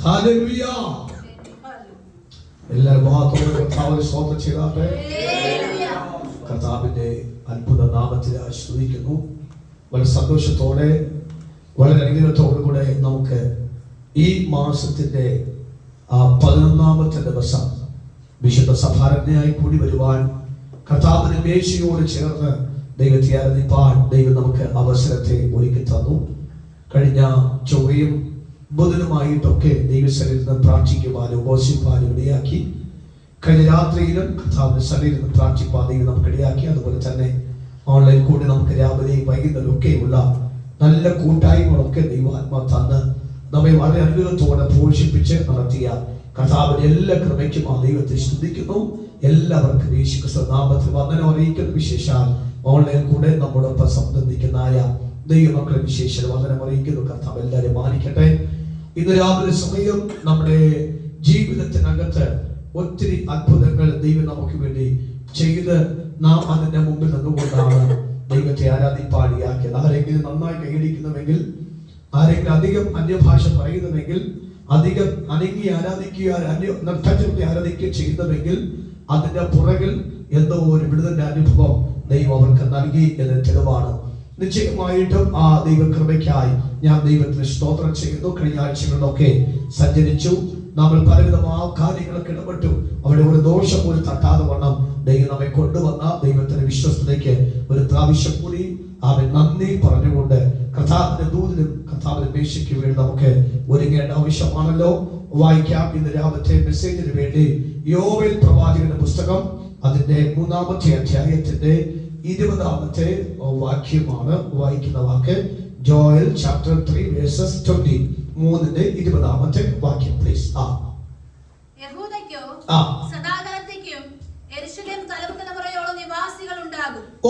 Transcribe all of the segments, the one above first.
Hallelujah. എല്ലാവരും വാത്തോടെ കർത്താവിനെ സ്തോത്രം ചെയ്താട്ടെ. കർത്താവിന്റെ അത്ഭുത നാമത്തിൽ സ്തുതിക്കുന്നു. വളരെ സന്തോഷത്തോടെ വളരെ അനുഗ്രഹത്തോടു കൂടെ നമുക്ക് ഈ മാസത്തിന്റെ 11ാമത്തെ ദിവസം വിശുദ്ധ സഭാരജ്ഞയായി കൂടി വരുവാൻ കർത്താവിന്റെ മേശയോട് ചേർന്ന് ദൈവത്തെ ആരാധിപ്പാൻ ദൈവം നമുക്ക് അവസരത്തെ ഒരുക്കി തന്നു. കഴിഞ്ഞ ചൊവ്വയും ബുധനുമായിട്ടൊക്കെ ദൈവസന്നിധിയിൽ പ്രാർത്ഥിക്കുവാനും ഉപവസിപ്പാനും ഇടയാക്കി. കഴിഞ്ഞ രാത്രിയിലും കർത്താവിന്റെ സന്നിധിയിൽ പ്രാർത്ഥിപ്പാൻ ദൈവം നമുക്ക് ഇടയാക്കി. അതുപോലെ തന്നെ ഓൺലൈൻ കൂടി നമുക്ക് രാവിലെയും വൈകുന്നേരം ഒക്കെയുള്ള നല്ല കൂട്ടായ്മകളൊക്കെ ദൈവാത്മാ തന്ന് നമ്മെ വളരെ അനുഗ്രഹത്തോടെ പോഷിപ്പിച്ച് നടത്തിയ കർത്താവിന്റെ എല്ലാ കൃപയ്ക്കും ആ ദൈവത്തെ സ്തുതിക്കുന്നു. എല്ലാവർക്കും യേശുക്രിസ്തു നാമത്തിൽ വന്ദനം അറിയിക്കുന്ന വിശേഷാൽ ഓൺലൈൻ കൂടെ നമ്മോടൊപ്പം സംബന്ധിക്കുന്നതായ ദൈവമക്കളെ വിശേഷ വന്ദനം അറിയിക്കുന്നു. കർത്താവ് എല്ലാവരും മാനിക്കട്ടെ. ഇന്ന് രാവിലെ സമയം നമ്മുടെ ജീവിതത്തിനകത്ത് ഒത്തിരി അത്ഭുതങ്ങൾ ദൈവം നമുക്ക് വേണ്ടി ചെയ്ത് നാം അതിന്റെ മുമ്പിൽ നിന്നുകൊണ്ടാണ് ദൈവത്തെ ആരാധിപ്പാടിയാക്കിയത്. ആരെങ്കിലും നന്നായി കൈയടിക്കുന്നുവെങ്കിൽ, ആരെങ്കിലും അധികം അന്യഭാഷ പറയുന്നുവെങ്കിൽ, അധികം അനങ്ങി ആരാധിക്കുക, നൃത്തത്തെ ആരാധിക്കുക ചെയ്യുന്നുവെങ്കിൽ അതിന്റെ പുറകിൽ എന്തോ ഒരു വിടുതലിന്റെ അനുഭവം ദൈവം അവർക്ക് നൽകി എന്ന തെളിവാണ്. നിശ്ചയമായിട്ടും ആ ദൈവകൃപയ്ക്കായി ഞാൻ ദൈവത്തിന് സ്തോത്രം ചെയ്യുന്നു. കഴിഞ്ഞ ആഴ്ചകളിലൊക്കെ സഞ്ചരിച്ചു, നമ്മൾ പലവിധം ആ കാര്യങ്ങളൊക്കെ ഇടപെട്ടു. അവിടെ ഒരു ദോഷം പോലും തട്ടാതെ വണ്ണം ദൈവം നമ്മെ കൊണ്ടുവന്ന ദൈവത്തിന്റെ വിശ്വസ്തതയ്ക്ക് ഒരു പ്രാവശ്യം കൂടി അവൻ നന്ദി പറഞ്ഞുകൊണ്ട് കർത്താവിന്റെ ദൂതിനും കർത്താവിന്റെ മേശയ്ക്ക് വേണ്ടി നമുക്ക് ഒരുങ്ങേണ്ട ആവശ്യമാണല്ലോ. വായിക്കാം ഇന്ന് രാവിലത്തെ മെസ്സേജിന് വേണ്ടി യോവേൽ പ്രവാചകന്റെ പുസ്തകം അതിന്റെ 3ാമത്തെ അധ്യായത്തിന്റെ 20ാമത്തെ വാക്യമാണ് വായിക്കുന്ന വാക്ക്. Joel chapter 3 verses 20. 3ന്റെ 20ാമത്തെ വാക്യം പ്ലീസ്.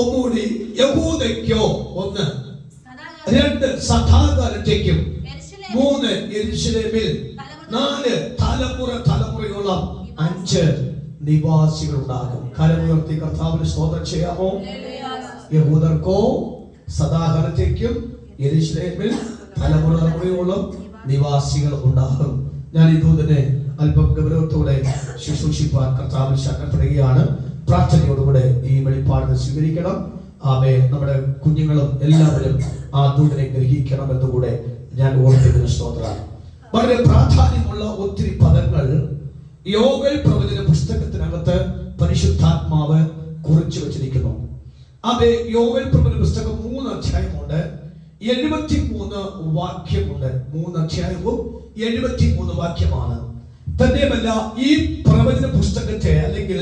ഒന്നുകൂടി യഹൂദയ്ക്കോ, 1, 2 സദാകാലത്തേക്കും, 3 യെരൂശലേമിൽ 4 തലമുറയോളം 5 നിവാസികൾ ഉണ്ടാകും. കരമുയർത്തി കർത്താവിന് സ്തോത്രം ചെയ്യാമോ? യഹൂദർക്കോ സദാകാലത്തേക്കും യെരൂശലേമിൽ തലമുറയോളം നിവാസികൾ ഉണ്ടാകും. ഞാൻ ഈ ദൂതനെ അല്പം ഗൗരവത്തോടെ ശുശ്രൂഷിപ്പാൻ കർത്താവിൽ ശരണപ്പെടുകയാണ്. പ്രാർത്ഥനയോടുകൂടെ ഈ വെളിപ്പാടിനെ സ്വീകരിക്കണം. ആമേ. നമ്മുടെ കുഞ്ഞുങ്ങളും എല്ലാവരും ആ ദൂതനെ ഗ്രഹിക്കണം എന്നുകൂടെ ഞാൻ ഓർമ്മിക്കുന്ന സ്തോത്രം. വളരെ പ്രാധാന്യമുള്ള ഒത്തിരി പദങ്ങൾ യോവേൽ പ്രവചന പുസ്തകത്തിനകത്ത് പരിശുദ്ധാത്മാവ് കുറിച്ചു വച്ചിരിക്കുന്നു. അതെ, യോവേൽ പ്രവചന പുസ്തകം 3 അധ്യായമുണ്ട്, 73 വാക്യമുണ്ട്. 3 അധ്യായവും 73 വാക്യമാണ്. തന്നെയുമല്ല, ഈ പ്രവചന പുസ്തകത്തെ അല്ലെങ്കിൽ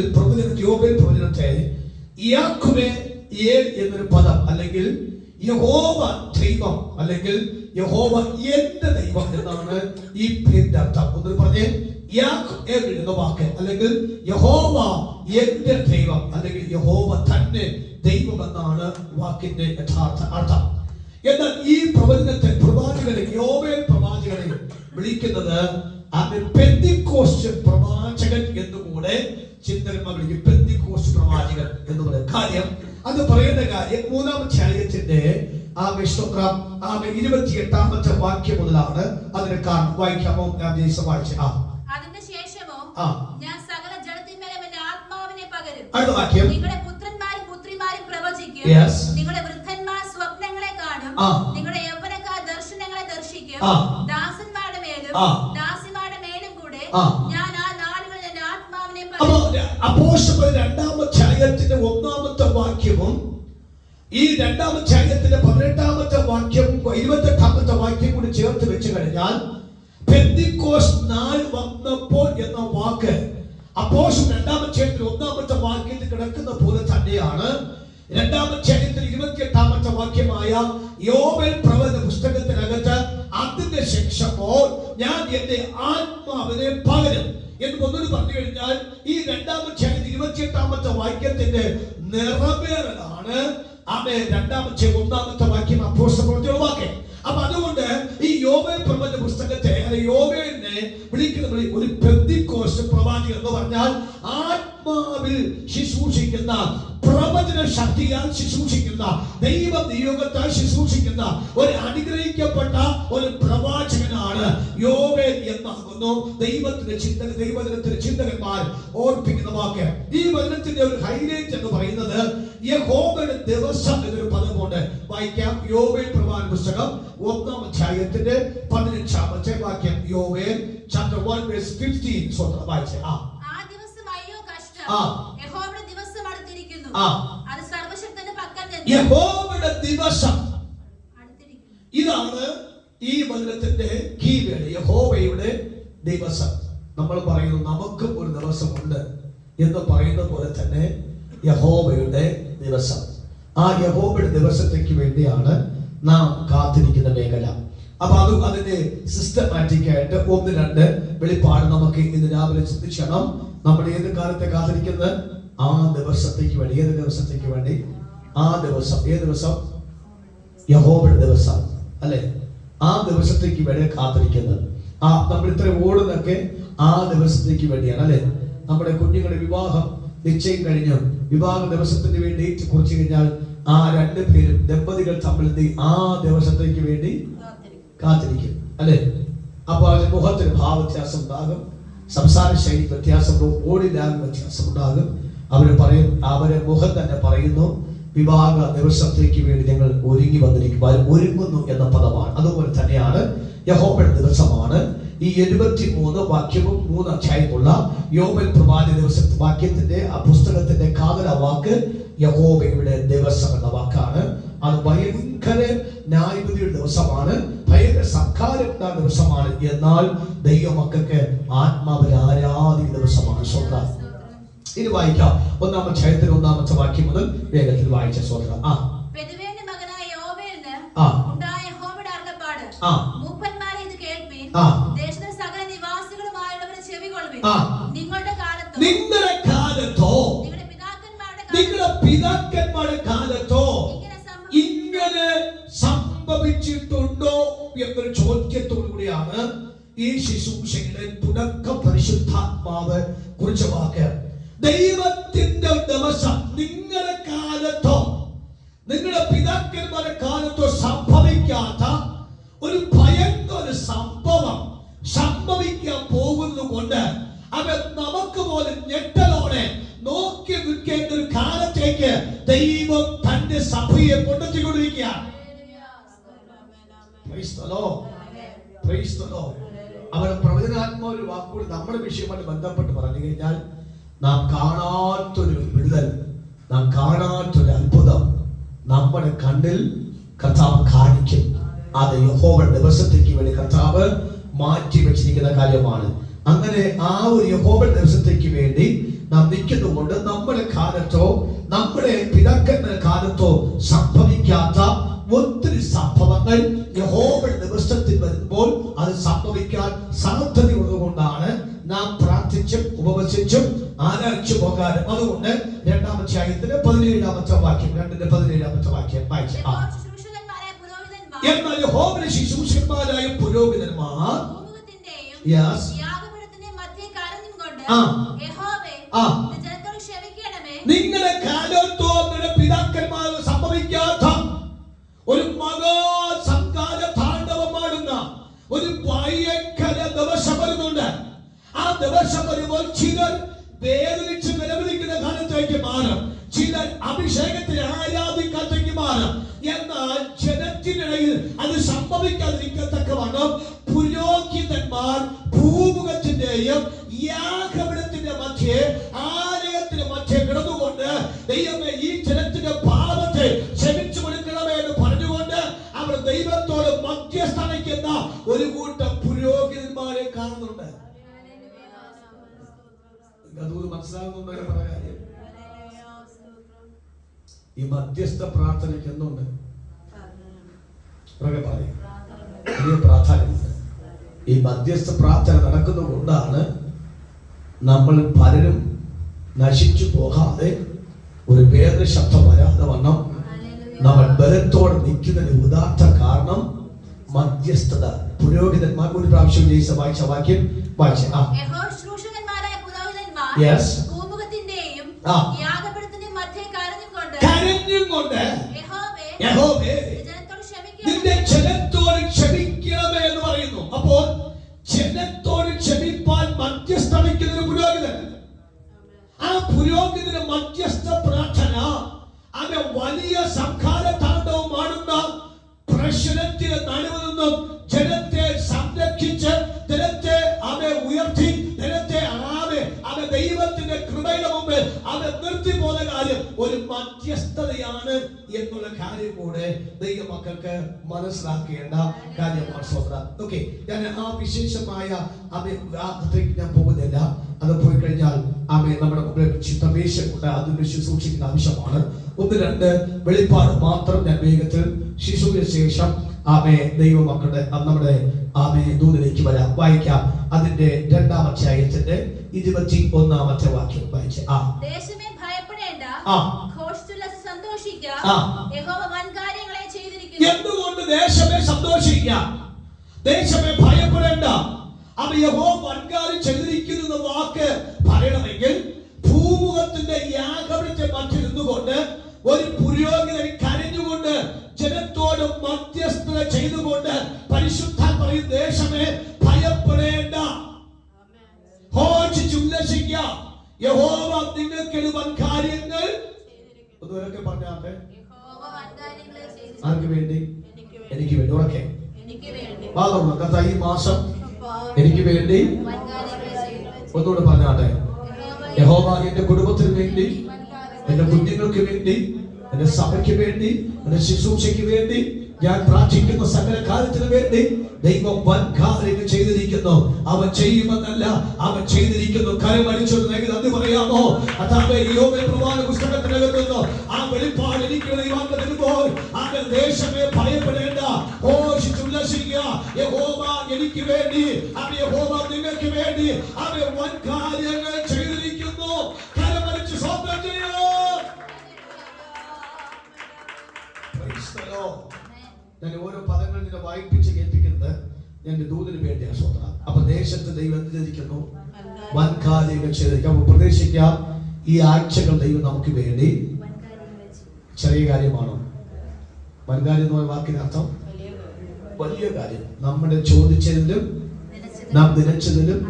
യോവേൽ പ്രവചനത്തെ യാഹ്വേ എന്നൊരു പദം അല്ലെങ്കിൽ യഹോവ ദൈവം അല്ലെങ്കിൽ യഹോവ എന്റെ ദൈവം എന്നാണ് ഈ പേരിന്റെ അർത്ഥം. ഒന്ന് പറഞ്ഞേ, യാഹ്വേ എന്ന വാക്ക് അല്ലെങ്കിൽ യഹോവ എന്റെ ദൈവം അല്ലെങ്കിൽ യഹോവ തന്നെ ദൈവം എന്നാണ് വാക്കിന്റെ യഥാർത്ഥ അർത്ഥം. എന്നാൽ ഈ പ്രവചനത്തെ പ്രവാചകനെ യോവേൽ പ്രവാചകനെ വിളിക്കുന്നത് പെന്തിക്കോസ്റ്റ് പ്രവാചകൻ എന്നുകൂടെ ചിന്തകന്മാർ വിളിക്കും. പെന്തിക്കോസ്റ്റ് പ്രവാചകൻ എന്ന് പറയുന്ന കാര്യം, അത് പറയുന്ന കാര്യം 3ാം അധ്യായത്തിന്റെ 28ാമത്തെ വാക്യം മുതലാണ്. അതിന് കാരണം വായിക്കാമോ? ഞാൻ വായിച്ച അതിന്റെ ശേഷമോ ഞാൻ സകല ജഡത്തിന്മേലും എന്റെ ആത്മാവിനെ പകരും. അടുത്ത വാക്യം, നിങ്ങളുടെ പുത്രന്മാരും പുത്രിമാരും പ്രവചിക്കും, നിങ്ങളുടെ വൃദ്ധന്മാർ സ്വപ്നങ്ങളെ കാണും, നിങ്ങളുടെ യൗവനക്കാർ ദർശനങ്ങളെ ദർശിക്കും. ദാസന്മാരുടെ മേലും ദാസിമാരുടെ മേലും കൂടെ ഞാൻ ആ നാളുകളിൽ എന്റെ ആത്മാവിനെ പകരും. അപ്പോസ്തലർ 2ാം അധ്യായത്തിന്റെ 1ാമത്തെ വാക്യവും ഈ 2ാം അധ്യായത്തിന്റെ 18ാമത്തെ വാക്യവും 28ാമത്തെ വാക്യം കൂടി ചേർത്ത് വെച്ച് കഴിഞ്ഞാൽ പെന്തിക്കോസ്ത് നാൾ വന്നപ്പോൾ എന്ന വാക്ക് അപ്പോസ്തലർ 2ാം അധ്യായത്തിൽ 1ാമത്തെ വാക്യത്തിൽ കിടക്കുന്ന പോലെ തന്നെയാണ് 2ാം അധ്യായത്തിൽ 28ാമത്തെ വാക്യമായ യോവേൽ പ്രവചന പുസ്തകത്തിനകത്ത് അതിന്റെ ശേഷമോ ഞാൻ എന്റെ ആത്മാവിനെ പകരും എന്ന് ഒന്നൊരു പറഞ്ഞു കഴിഞ്ഞാൽ ഈ 2ാം അധ്യായത്തിൽ 28ാമത്തെ വാക്യത്തിന്റെ നിറവേറലാണ് 2ാം അധ്യായം 1ാമത്തെ വാക്യം അപ്പോസ്തലരുടെ വാക്യം. അപ്പൊ അതുകൊണ്ട് ഈ യോവേൽ പ്രവചന പുസ്തകത്തെ യോവേലിനെ വിളിക്കുന്ന ഒരു പെന്തിക്കോസ്ത് പ്രവാചകൻ എന്ന് പറഞ്ഞാൽ ആത്മാവിൽ ശുശ്രൂഷിക്കുന്ന പ്രവചന ദൈവവചന ശക്തിയാൽ ശുശ്രൂഷിക്കുന്ന, ദൈവ നിയോഗത്താൽ ശുശ്രൂഷിക്കുന്ന ഒരു അനുഗ്രഹിക്കപ്പെട്ട ഒരു പ്രവാചകനാണ് യോവേൽ എന്നാകുന്നു ദൈവവചനത്തിന്റെ ചിന്തകന്മാർ ഓർപ്പിക്കുന്ന വാക്ക്. ഈ വചനത്തിന്റെ ഒരു ഹൈലൈറ്റ് എന്ന് പറയുന്നത് യഹോവയുടെ ദിവസം എന്നൊരു പദമുണ്ട്. വായിക്കാം. യോവേൽ പ്രവാചക പുസ്തകം 1-ാം അധ്യായത്തിന്റെ 15-ാമത്തെ വാക്യം. യോവേൽ chapter 1 verse 15. സ്വന്തം വായിച്ചേ. ആ ദിവസം അയ്യോ കഷ്ടം, യഹോവയുടെ ദിവസം അടുത്തിരിക്കുന്നു. അത് സർവശക്തന്റെ പക്കൽ നിന്ന് യഹോവയുടെ ദിവസം അടുത്തിരിക്കുന്നു. ഇതാണ് ഈ വചനത്തിന്റെ കീവേഡ്. യഹോവയുടെ ദിവസം. നമ്മൾ പറയുന്നു നമുക്കും ഒരു ദിവസമുണ്ട് എന്ന് പറയുന്ന പോലെ തന്നെ യഹോവയുടെ ദിവസം. ആ യഹോവയുടെ ദിവസത്തേക്ക് വേണ്ടിയാണ് നാം കാത്തിരിക്കുന്ന മേഖല. അപ്പൊ അതിന്റെ സിസ്റ്റമാറ്റിക് ആയിട്ട് 1-2 വെളിപ്പാട് നമുക്ക് ഇന്ന് രാവിലെ ചിന്തിക്കണം. നമ്മൾ ഏത് കാലത്തെ കാത്തിരിക്കുന്നത്? ആ ദിവസത്തേക്ക് വേണ്ടി. ഏത് ദിവസത്തേക്ക് വേണ്ടി? ആ ദിവസം. ഏത് ദിവസം? യഹോവയുടെ ദിവസം, അല്ലെ? ആ ദിവസത്തേക്ക് വേണ്ടി കാത്തിരിക്കുന്നത്. നമ്മൾ ഇത്ര ഓടുന്നൊക്കെ ആ ദിവസത്തേക്ക് വേണ്ടിയാണ്, അല്ലെ? നമ്മുടെ കുഞ്ഞുങ്ങളുടെ വിവാഹം നിശ്ചയം കഴിഞ്ഞു, വിവാഹ ദിവസത്തിന് വേണ്ടി കുറിച്ച് കഴിഞ്ഞാൽ ആ 2 പേരും ദമ്പതികൾ തമ്മിൽ ആ ദിവസത്തേക്ക് വേണ്ടി കാത്തിരിക്കും, അല്ലെ? അപ്പൊ അതിന് മുഖത്തിന് ഭാവവ്യത്യാസം ഉണ്ടാകും, സംസാര ശൈലി വ്യത്യാസം, ഓടിലാഗ് വ്യത്യാസം ഉണ്ടാകും. അവരെ മുഖം തന്നെ പറയുന്നു വിവാഹ ദിവസത്തേക്ക് വേണ്ടി ഞങ്ങൾ ഒരുങ്ങി വന്നിരിക്കും, ഒരുങ്ങുന്നു എന്ന പദമാണ്. അതുപോലെ തന്നെയാണ് യഹോവയുടെ ദിവസമാണ് ഈ 73 വാക്യവും 3 അധ്യായമുള്ള യോവേൽ പ്രവാചക ദിവസ വാക്യത്തിന്റെ ആ പുസ്തകത്തിന്റെ കാതല വാക്ക് യഹോവയുടെ ദിവസം എന്ന വാക്കാണ്. അത് ഭയങ്കര ന്യായവിധിയുടെ ദിവസമാണ്, ഭയങ്കര സക്കാരത്തിന്റെ ദിവസമാണ്. എന്നാൽ ദൈവമക്കൾക്ക് ആത്മാവിൽ ആരാധിക്കുന്ന ദിവസമാണ്. സ്വന്തം ഇത് വായിക്കാം. 1-ാം അധ്യായത്തിൽ 1-ാമത്തെ വാക്യം മുതൽ വേഗത്തിൽ വായിച്ച സ്വന്തം. പെതുവേലിന്റെ മകനായ യോവേലിന് ഉണ്ടായ യഹോവയുടെ അരുളപ്പാട്. മൂപ്പന്മാരെ ഇത് കേൾപ്പീൻ, ദേശത്തെ സകല നിവാസികളുമായുള്ളവരെ ചെവികൊള്ളുവിൻ. നിങ്ങളുടെ കാലത്തോ നിങ്ങളുടെ പിതാക്കന്മാരുടെ കാലത്തോ ഇങ്ങനെ സംഭവിച്ചിട്ടുണ്ടോ എന്നൊരു ചോദ്യത്തോടു കൂടിയാണ് ഈ ശുശ്രൂഷയുടെ തുടക്കം പരിശുദ്ധാത്മാവ് കുറിച്ച വാക്ക്. ദൈവത്തിന്റെ ദിവസം നിങ്ങളുടെ കാലത്തോ നിങ്ങളുടെ പിതാക്കന്മാരുടെ കാലത്തോ സംഭവിക്കാത്ത ഒരു ഭയങ്കര സംഭവം സംഭവിക്കാൻ പോകുന്നത് കൊണ്ട് അത് നമുക്ക് പോലും ഞെട്ടലോടെ നോക്കി നിൽക്കേണ്ട ഒരു കാലത്തേക്ക് ദൈവം തന്റെ സഭയെ കൊണ്ടെത്തിക്കൊണ്ടിരിക്കുകയാണ്. അവരുടെ പ്രവചനാത്മാവിന്റെ വാക്കുകൾ നമ്മുടെ വിഷയമായിട്ട് ബന്ധപ്പെട്ട് പറഞ്ഞു കഴിഞ്ഞാൽ നാം കാണാത്തൊരു വിടുതൽ, നാം കാണാത്തൊരു അത്ഭുതം നമ്മുടെ കണ്ണിൽ കർത്താവ് കാണിക്കും. അത് യഹോവയുടെ ദിവസത്തേക്ക് വേണ്ടി കർത്താവ് മാറ്റി വെച്ചിരിക്കുന്ന കാര്യമാണ്. അങ്ങനെ ആ ഒരു യഹോവയുടെ ദിവസത്തേക്ക് വേണ്ടി നാം നിൽക്കുന്നതുകൊണ്ട് നമ്മുടെ കാലത്തോ നമ്മുടെ പിതാക്കന്മാരുടെ കാലത്തോ സംഭവിക്കാത്ത ഒത്തിരി സംഭവങ്ങൾ യഹോവയുടെ ദിവസത്തിൽ വരുമ്പോൾ അത് സംഭവിക്കാൻ സാധ്യതയുള്ളതുകൊണ്ടാണ് നാം പ്രാർത്ഥിച്ചും ഉപവസിച്ചും ആരാധിച്ചു പോകാനും. അതുകൊണ്ട് 2-ാം അധ്യായത്തിന്റെ 17-ാമത്തെ വാക്യം 2-17 വാക്യം വായിച്ചു. എന്നാൽ യഹോവയുടെ ശുശ്രൂഷകന്മാരായ പുരോഹിതന്മാർ നിങ്ങളുടെ കാലത്തോ നിങ്ങളുടെ പിതാക്കന്മാർ സംഭവിക്കാത്ത ഒരു മഹാ സംഘാര താണ്ഡവമാടുന്ന ഒരു ഭയങ്കര ദിവസം വരുന്നുണ്ട്. ആ ദിവസം വരുമ്പോൾ ചിലർ വേദനിച്ച് നിലവിളിക്കുന്ന കാലത്തേക്ക് മാറും, ചിലർ അഭിഷേകത്തിൽ ആരാധിക്കാത്തേക്ക് മാറും. എന്നാൽ ജനത്തിനിടയിൽ അത് സംഭവിക്കാതിരിക്കത്തക്കവണ്ണം പുരോഹിതന്മാർ ഭൂമുഖത്തിന്റെയും യാഗപീഠത്തിന്റെ മധ്യേ ആലയത്തിന്റെ മധ്യേ കിടന്നുകൊണ്ട് ദൈവമേ ഈ ജനത്തിന്റെ പാപത്തെ ക്ഷമിച്ചു കൊടുക്കണമേ എന്ന് പറഞ്ഞുകൊണ്ട് അവർ ദൈവത്തോട് മധ്യസ്ഥനിക്കുന്ന ഒരു കൂട്ടം പുരോഹിതന്മാരെ കാണുന്നുണ്ട്. അതുകൊണ്ട് മനസ്സിലാകുന്നുണ്ടോ കാര്യം? ഈ മധ്യസ്ഥ പ്രാർത്ഥനയ്ക്ക് എന്തുണ്ട്? വലിയ പ്രാധാന്യമുണ്ട്. ഈ മധ്യസ്ഥ പ്രാർത്ഥന നടക്കുന്നത് കൊണ്ടാണ് നമ്മൾ പലരും നശിച്ചു പോകാതെ ഒരു വേദന ശബ്ദം വരാതെ വണ്ണം നമ്മൾ ബലത്തോടെ നിൽക്കുന്നതിന് ഉദാത്ത കാരണം മധ്യസ്ഥത. പുരോഹിതന്മാർ ഒരു പ്രാവശ്യം വായിച്ച വാക്യം വായിച്ച ഭൂമുഖത്തിന്റെയും യാഗപീഠത്തിന്റെയും മധ്യേ കരഞ്ഞുകൊണ്ട് യഹോവേ ജനത്തോട് ക്ഷമിക്കണമേ. നിന്റെ ജനത്തോട് ക്ഷമിക്കണമേ എന്ന് പറയുന്നു. അപ്പോൾ ജനത്തോട് ക്ഷമിപ്പാൻ മധ്യസ്ഥ വയ്ക്കുന്ന ഒരു പുരോഹിതൻ. ആ പുരോഹിതന് മധ്യസ്ഥ പ്രാർത്ഥന അത് വലിയ സംഘാര താണ്ഡവം ആടുന്ന പ്രശ്നത്തിന് നടുവിൽ നിന്നും ജനത്തെ സംരക്ഷിച്ച് ജനത്തെ അവയെ ഉയർത്തി ജനത്തെ അവ ദൈവത്തിന്റെ കൃപയുടെ മുമ്പിൽ അവ നിർത്തി പോകുന്ന കാര്യം ഒരു മധ്യസ്ഥതയാണ് എന്നുള്ള കാര്യം കൂടെ ദൈവമക്കൾക്ക് മനസ്സിലാക്കേണ്ട കാര്യമാണ്. സഹോദരാ, ഓക്കെ, ഞാൻ ആ വിശേഷമായ ഞാൻ പോകുന്നില്ല. അത് പോയി കഴിഞ്ഞാൽ നമ്മുടെ മുമ്പിൽ ചിത്രമേശമുണ്ട്, അതിന്റെ സൂക്ഷിക്കുന്ന ആവശ്യമാണ്. 1-2 വെളിപ്പാട് മാത്രം ഞാൻ വേഗത്തിൽ ശിശുവിന് ശേഷം ദൈവമക്കളുടെ നമ്മുടെ ദൂതിലേക്ക് വരാം. വായിക്കാം. അതിന്റെ 2-ാം അധ്യായത്തിന്റെ 21-ാമത്തെ വാക്യം വായിച്ച്. ദേശമേ ഭയപ്പെടേണ്ട, ഘോഷിച്ചുല്ലസിച്ച് സന്തോഷിക്ക, യഹോവ വൻകാര്യങ്ങളെ ചെയ്തിരിക്കുന്നു. എന്തുകൊണ്ട് ദേശമേ സന്തോഷിക്കാം, ദേശമേ ഭയപ്പെടേണ്ട, അവ യഹോവ വൻകാര്യം ചെയ്തിരിക്കുന്നു എന്ന വാക്ക് പറയണമെങ്കിൽ ഭൂമുഖത്തിന്റെ യാഗപീഠത്തിന്റെ മധ്യനിന്നുകൊണ്ട് ഒരു പുരോഹിതൻ കരഞ്ഞുകൊണ്ട് ജനത്തോട് മധ്യസ്ഥത ചെയ്തുകൊണ്ട് പരിശുദ്ധൻ പറയും, ദേശമേ ഭയപ്പെടേണ്ട, ഘോഷിച്ചുല്ലസിക്ക, യഹോവ നിങ്ങൾക്ക് വൻകാര്യങ്ങൾ. ഒന്നുവരൊക്കെ പറഞ്ഞാട്ടെ. ആർക്ക് വേണ്ടി? എനിക്ക് വേണ്ടി. ഉറക്കെ കഥ ഈ മാസം എനിക്ക് വേണ്ടി. ഒന്നുകൂടെ പറഞ്ഞാട്ടെ. യഹോവ എന്റെ കുടുംബത്തിന് വേണ്ടി, എന്റെ കുഞ്ഞുങ്ങൾക്ക് വേണ്ടി, എന്റെ സഭയ്ക്ക് വേണ്ടി, എന്റെ ശുശ്രൂഷയ്ക്ക് വേണ്ടി, ഞാൻ പ്രാർത്ഥിക്കുന്ന സകല കാര്യത്തിന് വേണ്ടി ദൈവം വൻകാര്യങ്ങൾ ചെയ്തിരിക്കുന്നു. അവൻ ചെയ്യുമെന്നല്ല, അവൻ ചെയ്തിരിക്കുന്നു. കരമടിച്ചൊരു നന്ദി പറയാമോ? പുസ്തകത്തിനകത്തുന്നു ആ വെളിപ്പാട് എനിക്ക് ദൈവാന്തരുമ്പോൾ അവൻ ദേശമേ ഭയപ്പെടേണ്ട, ഘോഷിച്ചുല്ലസിക്കുക, യഹോവ എനിക്ക് വേണ്ടി, അവൻ യഹോവ നിങ്ങൾക്ക് വേണ്ടി അവൻ വൻകാര്യങ്ങൾ ചെയ്തിരിക്കുന്നു. കരമടിച്ച് സ്വന്തം ചെയ്യൂ. ഞാൻ ഓരോ പദങ്ങൾ നിന്നെ വായിപ്പിച്ച് കേൾപ്പിക്കുന്നത് ഞാൻ ദൂതിന് വേണ്ടിയാണ്. സ്വന്തം അപ്പൊ ദേശത്ത് ദൈവം എന്ത് ചെയ്തിരിക്കുന്നു? വൻകാര്യങ്ങൾ ചെയ്തിരിക്കും. അപ്പൊ പ്രതീക്ഷിക്കാം ഈ ആഴ്ചകൾ ദൈവം നമുക്ക് വേണ്ടി. ചെറിയ കാര്യമാണോ വൻകാര്യം എന്ന് പറയുന്ന വാക്കിന്റെ അർത്ഥം? വലിയ കാര്യം. നമ്മുടെ ചോദിച്ചതിലും നാം നനച്ചതിലും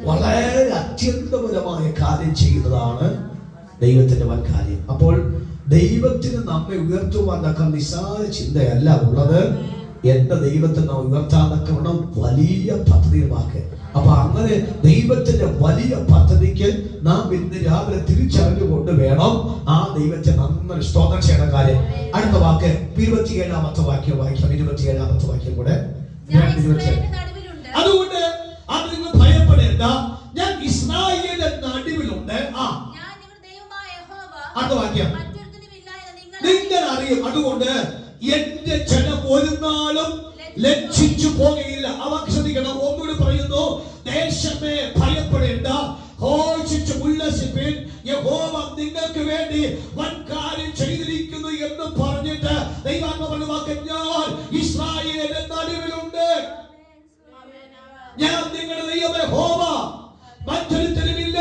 വളരെ അത്യന്തപരമായ കാര്യം ചെയ്യുന്നതാണ് ദൈവത്തിന്റെ വൻകാര്യം. അപ്പോൾ ദൈവത്തിന് നമ്മെ ഉയർത്തുവാൻ തക്ക നിസ്സാര ചിന്തയല്ല ഉള്ളത്. എന്റെ ദൈവത്തെ നാം ഉയർത്താൻ തക്കവണ്ണം വലിയ പദ്ധതിയുമാക്കുക. അപ്പൊ അങ്ങനെ ദൈവത്തിന്റെ വലിയ പദ്ധതിക്ക് നാം ഇന്ന് രാവിലെ തിരിച്ചറിഞ്ഞുകൊണ്ട് വേണം ആ ദൈവത്തെ നന്നായി സ്തോത്രം ചെയ്യണ കാര്യം. അടുത്ത വാക്ക് 27-ാമത്തെ വാക്യം വായിക്കാം. 27-ാമത്തെ വാക്യം കൂടെ. അതുകൊണ്ട് അത് നിങ്ങൾ ഭയപ്പെടേണ്ട, ഞാൻ ഇസ്രായേലിന്റെ നടുവിലുണ്ട്. അടുത്ത വാക്യം നിങ്ങൾ അറിയും. അതുകൊണ്ട് എന്റെ ജനം ഒരു നാളും ലജ്ജിച്ചു പോകുകയില്ല. അവ ശ്രദ്ധിക്കണം. ഒന്നുകൂടി പറയുന്നു, ദേശമേ ഭയപ്പെടേണ്ട, ഘോഷിച്ചു ഉല്ലസിപ്പിൻ, യഹോവ നിങ്ങൾക്ക് വേണ്ടി വൻകാര്യം ചെയ്തിരിക്കുന്നു എന്ന് പറഞ്ഞിട്ട് ദൈവാത്മാവ് വാക്ക്, ഞാൻ ഇസ്രായേലിന്റെ നടുവിലുണ്ട്. ഞാൻ നിങ്ങളുടെ ദൈവമേ യഹോവ, മറ്റൊരുത്തനുമില്ല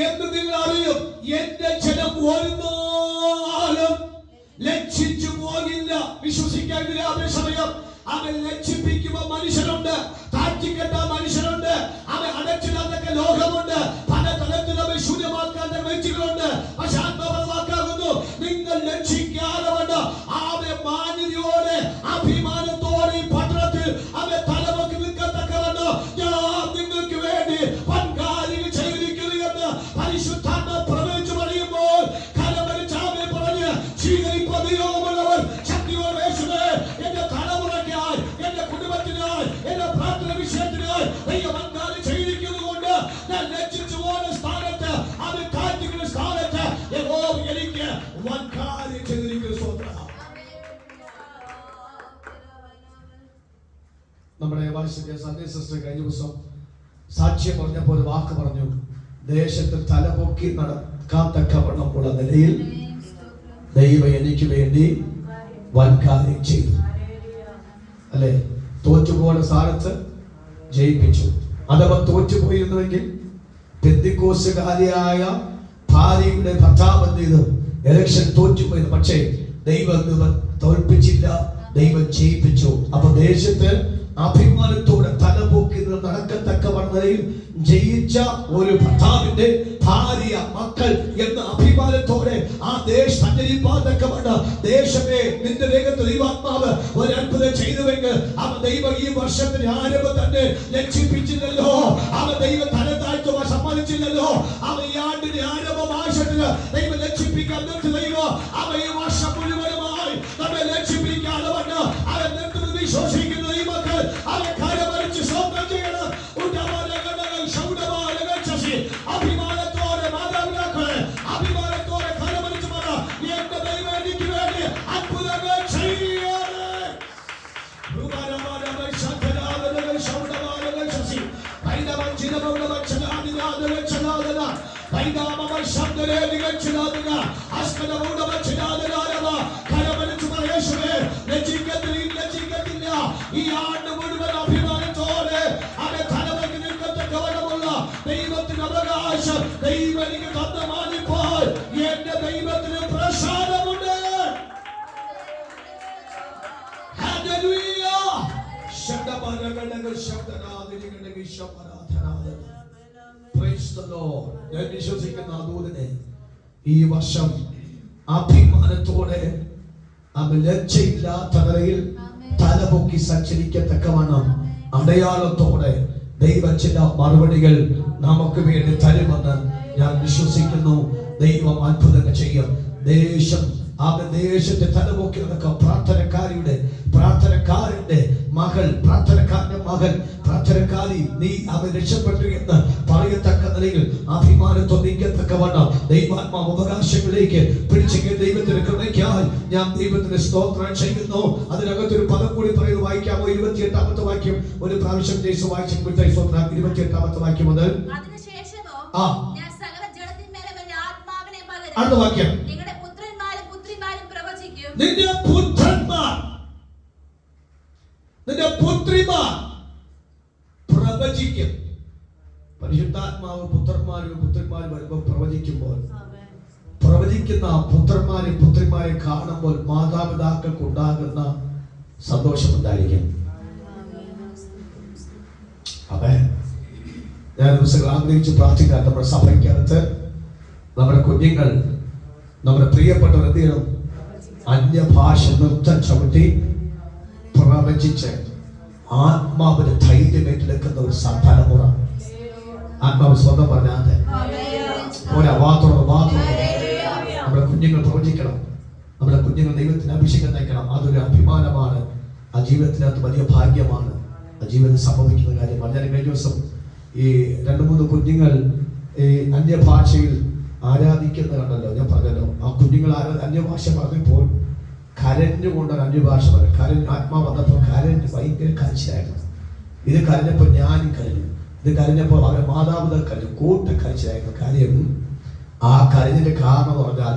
എന്ന് നിങ്ങൾ അറിയും. എന്റെ ജനം ഒരു നാളും ലജ്ജിച്ചു പോകില്ല. വിശ്വസിക്കാൻ സമയം. അവൻ ലജ്ജിപ്പിക്കുമ്പോ മനുഷ്യരുണ്ട്, താഴ്ത്തിക്കെട്ട മനുഷ്യരുണ്ട്, അവൻ അടച്ചിടാത്തൊക്കെ ലോകമുണ്ട്, പല തലത്തിൽ അവൻ ശൂന്യമാക്കാൻ വ്യക്തികളുണ്ട്. പക്ഷെ ആത്മാവാക്കാകുന്നു, നിങ്ങൾ ലജ്ജിക്കാതെ കൊണ്ട് അവൻ മാന്യതയോടെ അഭിമാനത്തോടെ ഈ പട്ടണത്തിൽ അവൻ തലമൊക്കെ നിൽക്കത്തക്കവണ്ണം ഞാൻ നിങ്ങൾക്ക് വേണ്ടി വൻകാര്യങ്ങൾ ചെയ്തിരിക്കുന്നു എന്ന് പരിശുദ്ധാത്മ പ്രവചിച്ചു പറയുമ്പോൾ കലമരിച്ചാമെ പറഞ്ഞ് സ്വീകരിപ്പതിയോമുള്ളവർ ശക്തിയോടെ യേശുവേ, എന്റെ തലമുറയ്ക്കായി, എന്റെ കുടുംബത്തിനായി, എന്റെ പ്രാർത്ഥന വിഷയത്തിനായി വൻകാര്യം ചെയ്തിരിക്കുന്നതുകൊണ്ട് ഞാൻ ലജ്ജിച്ചു പോകുന്ന സ്ഥാനത്ത്, അത് കാറ്റിക്കുന്ന സ്ഥാനത്ത് യഹോവ എനിക്ക് വൻകാര്യം ചെയ്തിരിക്കുന്നു. സ്വന്തം നമ്മുടെ സന്ധ്യ സിസ്റ്റർ കഴിഞ്ഞ ദിവസം സാക്ഷ്യം പറഞ്ഞപ്പോൾ ഒരു വാക്ക് പറഞ്ഞു, ദേശത്ത് തലപൊക്കി നടക്കാൻ തക്കവണ്ണമുള്ള നിലയിൽ ദൈവം എനിക്ക് വേണ്ടി വൻകാര്യം ചെയ്തു. അല്ലെ, തോറ്റുപോയ സ്ഥാനത്ത് ജയിപ്പിച്ചു. അഥവാ തോറ്റുപോയിരുന്നുവെങ്കിൽ പെന്തിക്കോസ്തുകാരിയായ ഭാര്യയുടെ ഭർത്താവ് എന്ത് ചെയ്തു? ഇലക്ഷൻ തോറ്റുപോയത്. പക്ഷേ ദൈവം തോൽപ്പിച്ചില്ല, ദൈവം ജയിപ്പിച്ചു. അപ്പൊ ദേശത്ത് അഭിമാനത്തോടെ തലപൊക്കി നടക്കത്തക്കവണ്ണയിൽ ജയിച്ച ഒരു ഭർത്താവിന്റെ ഭാര്യ, മക്കൾ എന്ന അഭിമാനത്തോടെ ആ ദേശം സഞ്ചരിപ്പാതക്കവണ്ണ ദേശമേ നിന്റെ വേഗത്തിൽ ദൈവാത്മാവ് ഒരു അത്ഭുതം ചെയ്തുവെങ്കിൽ അവൻ ദൈവം ഈ വർഷത്തിന്റെ ആരംഭം തന്നെ ലക്ഷിപ്പിച്ചില്ലല്ലോ. അവൻ ദൈവം തല താഴ്ത്തുവാൻ സമ്മതിച്ചില്ലല്ലോ. അവൻ ഈ ആണ്ടിന്റെ ആരംഭമാശത്തിന് ദൈവം ലക്ഷിപ്പിക്കാൻ നിർത്തി. ദൈവം അവൻ ഈ വർഷം മുഴുവനുമായി നമ്മെ ലക്ഷിപ്പിക്കാതെ വന്ന് അവൻ നിർത്തുന്നത് വിശ്വസിക്കുന്ന ദൈവമക്കൾ അവൻ കരമറിച്ച് സ്വന്തം ചെയ്യണം. അഭിമാനത്തോടെ മാതാപിതാക്കളെ അഭിമാനത്തോടെ കരമറിച്ച് പറ, എന്റെ ദൈവം എനിക്ക് വേണ്ടി അത്ഭുതങ്ങൾ ചെയ്യാണ്. ഈ ആണ്ട് മുഴുവൻ അഭിമാനത്തോടെ അവരെ തലവെക്കി നിൽക്കത്തക്കവണ്ണമുള്ള ദൈവത്തിന് അവകാശം ദൈവം എനിക്ക് തന്നമാനിപ്പോൾ എന്റെ ദൈവത്തിന് പ്രസാദമുണ്ട്. ഞാൻ വിശ്വസിക്കുന്ന ദൂതനെ ഈ വർഷം അഭിമാനത്തോടെ ലജ്ജയില്ലാത്ത നിലയിൽ തലപൊക്കി സഞ്ചരിക്കത്തക്കവണ്ണം അടയാളത്തോടെ ദൈവം ചില മറുപടികൾ നമുക്ക് വേണ്ടി തരുമെന്ന് ഞാൻ വിശ്വസിക്കുന്നു. ദൈവം അത്ഭുതങ്ങൾ ചെയ്യും. ദേശത്തെ തലപൊക്കി നടക്കുക പ്രാർത്ഥനക്കാരന്റെ മകൾ, പ്രാർത്ഥനക്കാരന്റെ മകൻ, പ്രാർത്ഥനക്കാരി നീ അവൻ രക്ഷപ്പെട്ടു എന്ന് പറയത്തക്ക നിലയിൽ അഭിമാനത്തൊന്നിക്കത്തക്കവണ്ണം ദൈവാത്മാവ് അവകാശങ്ങളിലേക്ക് പിടിച്ചെങ്കിൽ ദൈവത്തിന്റെ കൃപയ്ക്കായി ഞാൻ ദൈവത്തിന് സ്തോത്രം ചെയ്യുന്നു. അതിനകത്തൊരു പദം കൂടി പറയുന്നത് വായിക്കാമോ? 28ാമത്തെ വാക്യം ഒരു പ്രാവശ്യം യേശു വായിച്ചു. 28ാമത്തെ വാക്യം മുതൽ അടുത്ത വാക്യം, നിന്റെ പുത്രിമാർ പ്രവചിക്കും. പരിശുദ്ധാത്മാവ് പുത്രന്മാരും വരുമ്പോൾ പ്രവചിക്കുമ്പോൾ പ്രവചിക്കുന്ന പുത്രന്മാരെ കാണുമ്പോൾ മാതാപിതാക്കൾക്ക് ഉണ്ടാകുന്ന സന്തോഷമുണ്ടായിരിക്കും. അതെ, ഞാൻ ദിവസങ്ങൾ ആഗ്രഹിച്ച് പ്രാർത്ഥിക്കാൻ നമ്മുടെ സഭയ്ക്കകത്ത് നമ്മുടെ കുഞ്ഞുങ്ങൾ, നമ്മുടെ പ്രിയപ്പെട്ടവർ എന്ത് ചെയ്യണം? അന്യഭാഷ നൃത്തം ചവിട്ടി പ്രവചിച്ച് ആത്മാവിന് ധൈര്യം ഏറ്റെടുക്കുന്ന ഒരു തലമുറ. ആത്മാവ് സ്വന്തം പറഞ്ഞാതെ നമ്മുടെ കുഞ്ഞുങ്ങൾ പ്രവചിക്കണം. നമ്മുടെ കുഞ്ഞുങ്ങൾ ദൈവത്തിന് അഭിഷേകം നയിക്കണം. അതൊരു അഭിമാനമാണ്. ആ ജീവിതത്തിനകത്ത് വലിയ ഭാഗ്യമാണ്. ആ ജീവിതത്തിൽ സംഭവിക്കുന്ന കാര്യമാണ്. ഞാൻ കഴിഞ്ഞ ദിവസം ഈ 2-3 കുഞ്ഞുങ്ങൾ ഈ അന്യഭാഷയിൽ ആരാധിക്കുന്നത് കണ്ടല്ലോ. ഞാൻ പറഞ്ഞല്ലോ, ആ കുഞ്ഞുങ്ങൾ അന്യഭാഷ പറഞ്ഞപ്പോൾ കരഞ്ഞുകൊണ്ടൊരു അന്യഭാഷ പറഞ്ഞു. ആത്മാ വന്നപ്പോൾ കരഞ്ഞ് ഭയങ്കര കരച്ചിലായിരുന്നു. ഇത് കരഞ്ഞപ്പോൾ ഞാനും കരഞ്ഞു. ഇത് കരഞ്ഞപ്പോൾ അവരെ മാതാപിതാക്കൾ കരഞ്ഞു. കരച്ചിലായിരുന്നു. കാര്യം ആ കരഞ്ഞിന്റെ കാരണം പറഞ്ഞാൽ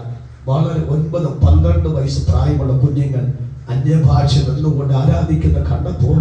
വളരെ 9-12 വയസ്സ് പ്രായമുള്ള കുഞ്ഞുങ്ങൾ അന്യഭാഷ നിന്നുകൊണ്ട് ആരാധിക്കുന്ന കണ്ടപ്പോൾ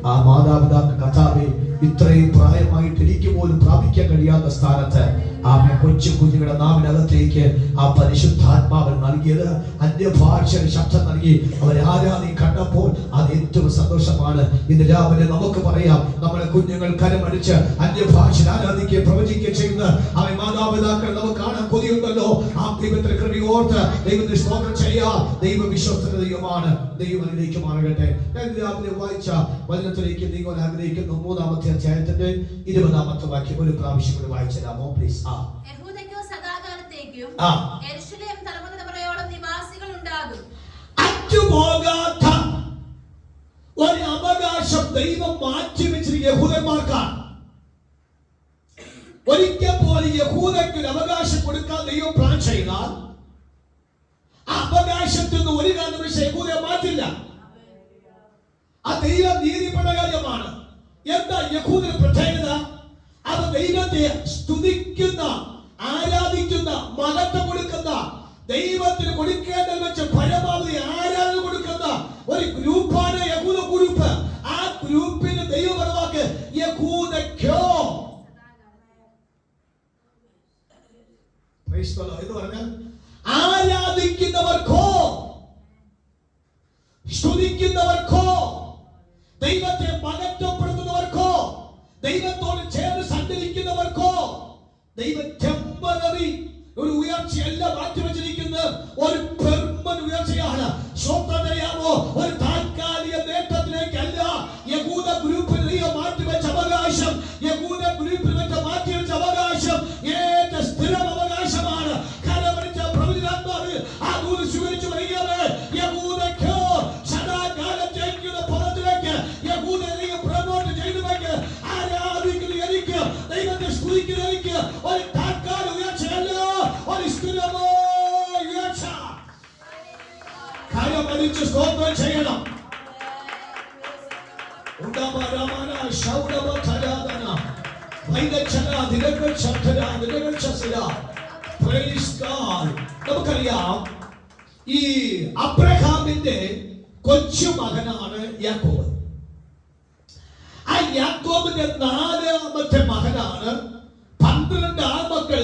ആ മാതാപിതാക്കൾ കർത്താവേ, ഇത്രയും പ്രായമായിട്ട് എനിക്ക് പോലും പ്രാപിക്കാൻ കഴിയാത്ത സ്ഥാനത്ത് ആ കൊച്ചു കുഞ്ഞുങ്ങളുടെ നാവിനകത്തേക്ക് ആ പരിശുദ്ധാത്മാവൻ നൽകിയത് അന്യഭാഷ ശബ്ദം നൽകി അവരെ ആരാധി കണ്ടപ്പോൾ അത് ഏറ്റവും സന്തോഷമാണ്. ഇന്ന് രാവിലെ നമുക്ക് പറയാം, നമ്മുടെ കുഞ്ഞുങ്ങൾ കരമടിച്ച് അന്യഭാഷ ആരാധിക്കുകയും പ്രവചിക്കുകയും ചെയ്യുന്ന അവൻ മാതാപിതാക്കൾ നമുക്ക് കാണാൻ കൊതിയുണ്ടല്ലോ. ആ ദൈവത്തിന്റെ കൃപയോർത്ത് ദൈവത്തെ സ്തോത്രം ചെയ്യാം. ദൈവ വിശ്വസ്തത ദൈവമാണ്. ദൈവം അതിലേക്ക് മാറട്ടെ. ഞാൻ രാവിലെ വായിച്ച വചനത്തിലേക്ക് നീങ്ങാൻ ആഗ്രഹിക്കുന്നു. 3-ാമത്തെ അധ്യായത്തിന്റെ 20-ാമത്തെ വാക്യം ഒരു പ്രാവശ്യം കൂടി വായിച്ചരാമോ പ്ലീസ്? യഹൂദയ്ക്കോ സദാകാലത്തേക്കും യെരൂശലേം തലമുറയോളം നിവാസികൾ ഉണ്ടാകും. അറ്റുപോകാത്ത ഒരു അവകാശം ദൈവം മാറ്റിവെച്ചിരിക്കുന്ന യഹൂദന്മാർക്കാണ്. ഒരിക്കൽ പോലും യഹൂദയ്ക്ക് ഒരു അവകാശം കൊടുക്കാൻ ദൈവം പ്ലാൻ ചെയ്താൽ ആ അവകാശത്തിൽ നിന്ന് ഒരു കാര്യം യഹൂദയെ മാറ്റില്ല. ആ ദൈവം നീതിപ്പെട്ട കാര്യമാണ്. എന്താ യഹൂദന്റെ പ്രത്യേകത? അത് ദൈവത്തെ സ്തുതിക്കുന്ന, ആരാധിക്കുന്ന, മഹത്വം കൊടുക്കുന്ന, ദൈവത്തിന് കൊടുക്കേണ്ടത് വെച്ച് പരമാവധി ആരാധന കൊടുക്കുന്ന ഒരു ഗ്രൂപ്പാണ് യഹൂദ ഗ്രൂപ്പ്. ആ ഗ്രൂപ്പിന് ദൈവപരമാക്ക് യഹൂദയ്ക്കോ എന്ന് പറഞ്ഞാൽ ആരാധിക്കുന്നവർക്കോ ദൈവത്തെ മഹത്വപ്പെടുത്തുന്നവർക്കോ ദൈവത്തോട് ചേർന്ന് സഞ്ചരിക്കുന്നവർക്കോ ദൈവം ടെമ്പററി ഒരു ഉയർച്ചയല്ല മാറ്റിവെച്ചിരിക്കുന്നത്, ഒരു പെർമനന്റ് ഉയർച്ചയാണ്. സ്വന്തം അറിയാമോ, ഒരു താൽക്കാലിക നേട്ടത്തിലേക്കല്ല യഹൂദ ഗ്രൂപ്പിൽ ദൈവം മാറ്റിവെച്ച അവകാശം. യഹൂദ ഗ്രൂപ്പിൽ മാറ്റിവെച്ച അവകാശം ഏറ്റവും സ്ഥിരം അവകാശമാണ്. കരമടിച്ച പ്രവചനാത്മാവ് ആ ദൂത് സ്വീകരിച്ചു വരികയാണ്. യഹൂദയ്ക്കോ സദാകാലത്തേക്കുള്ള പദത്തിലേക്ക് യഹൂദയെ പ്രമോട്ട് ചെയ്തുവെക്ക് ആരാധിക്കുന്ന എനിക്ക്, ദൈവത്തെ സ്തുതിക്കുന്ന എനിക്ക് ഒരു താൽക്കാല ഉയർച്ചയല്ല, ഒരു സ്ഥിരമായ ഉയർച്ച. കരമടിച്ച് സ്തോത്രം ചെയ്യണം. നമുക്കറിയാം ഈ അബ്രഹാമിന്റെ കൊച്ചു മകനാണ് യാക്കോബ്. ആ യാക്കോബിന്റെ 4ാമത്തെ മകനാണ് 12 ആൺമക്കൾ.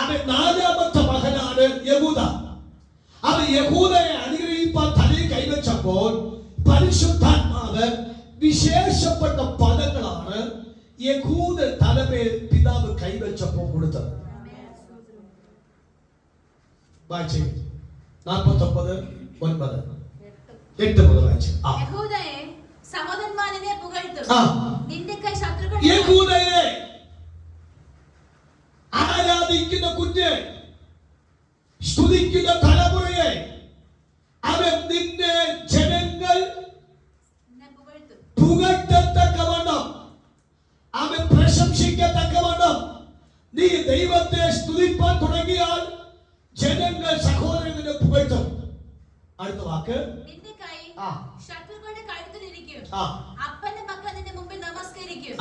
അവൻ 4ാമത്തെ മകനാണ് യഹൂദ. അവൻ യഹൂദയെ അനുഗ്രഹിപ്പാൻ തലയിൽ കൈവച്ചപ്പോൾ പരിശുദ്ധാത്മാവ് വിശേഷപ്പെട്ട പദങ്ങളാണ് യഹൂദ തലമേൽ പിതാവ് കൈവച്ചപ്പോൾ കൊടുത്തത്. 49:9 മുതൽ വായിച്ചു. യഹൂദയെ സഹോദരന്മാരെ പുകഴ്ത്തും, നിന്റെ കൈ ശത്രുക്കൾ. യഹൂദയെ ആരാധിക്കുന്ന കുഞ്ഞ്, സ്തുതിക്കുന്ന തലമുറയെ അവൻ നിന്നെ ജനങ്ങൾ പുകഴ്ത്തത്തക്കവണ്ണം, അവൻ പ്രശംസിക്കത്തക്കവണ്ണം നീ ദൈവത്തെ സ്തുതിപ്പാൻ തുടങ്ങിയാൽ ജനങ്ങൾ സഹോദരനെ പുകഴ്ത്തും. അടുത്ത വാക്ക്, നിന്റെ കൈ ശത്രുക്കളുടെ കഴുത്തിലിരിക്കും, അപ്പന്റെ മക്കൾ നിന്റെ മുമ്പിൽ നമസ്കരിക്കും.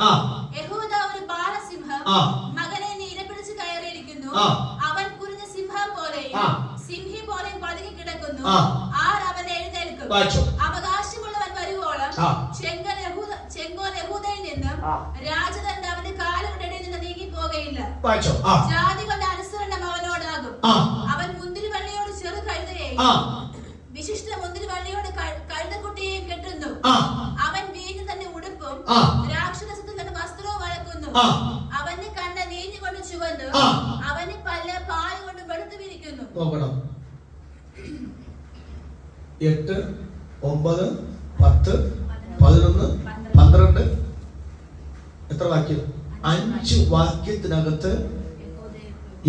യഹൂദ ഒരു ബാലസിംഹം, മകനെ നീ ഇരപിടിച്ച് കയറിയിരിക്കുന്നു. അവൻ കുരുന്ന സിംഹം പോലെയും സിംഹി പോലെയും പതുങ്ങി കിടക്കുന്നു. ആർ അവനെ എഴുന്നേൽക്കും? അവകാശമുള്ളവൻ വരുവോളം ചെങ്കോൽ യഹൂദയിൽ നിന്നും രാജതണ്ട് അവന്റെ കാലുകളുടെ ഇടയിൽ നിന്ന് നീങ്ങി പോകയില്ല. ജാതികളുടെ അനുസരണം അവനോടാകും. അവൻ മുന്തിരിവള്ളിയോട് ചെറു കഴുതയെയും വിശിഷ്ട മുന്തിരിവള്ളിയോട് കഴുതക്കുട്ടിയെയും കെട്ടുന്നു. അവൻ വീഞ്ഞു തന്നെ ഉടുപ്പും രാക്ഷസത്തിൽ തന്നെ വസ്ത്രവും വഴക്കുന്നു. അവന്റെ കണ്ണ് നീഞ്ഞുകൊണ്ട് ചുവന്നു, അവന് പല്ല് പാല് കൊണ്ട് വെളുത്തു വിരിക്കുന്നു. 8, 9, 10, 11, 12 എത്ര വാക്യം? 5 വാക്യത്തിനകത്ത്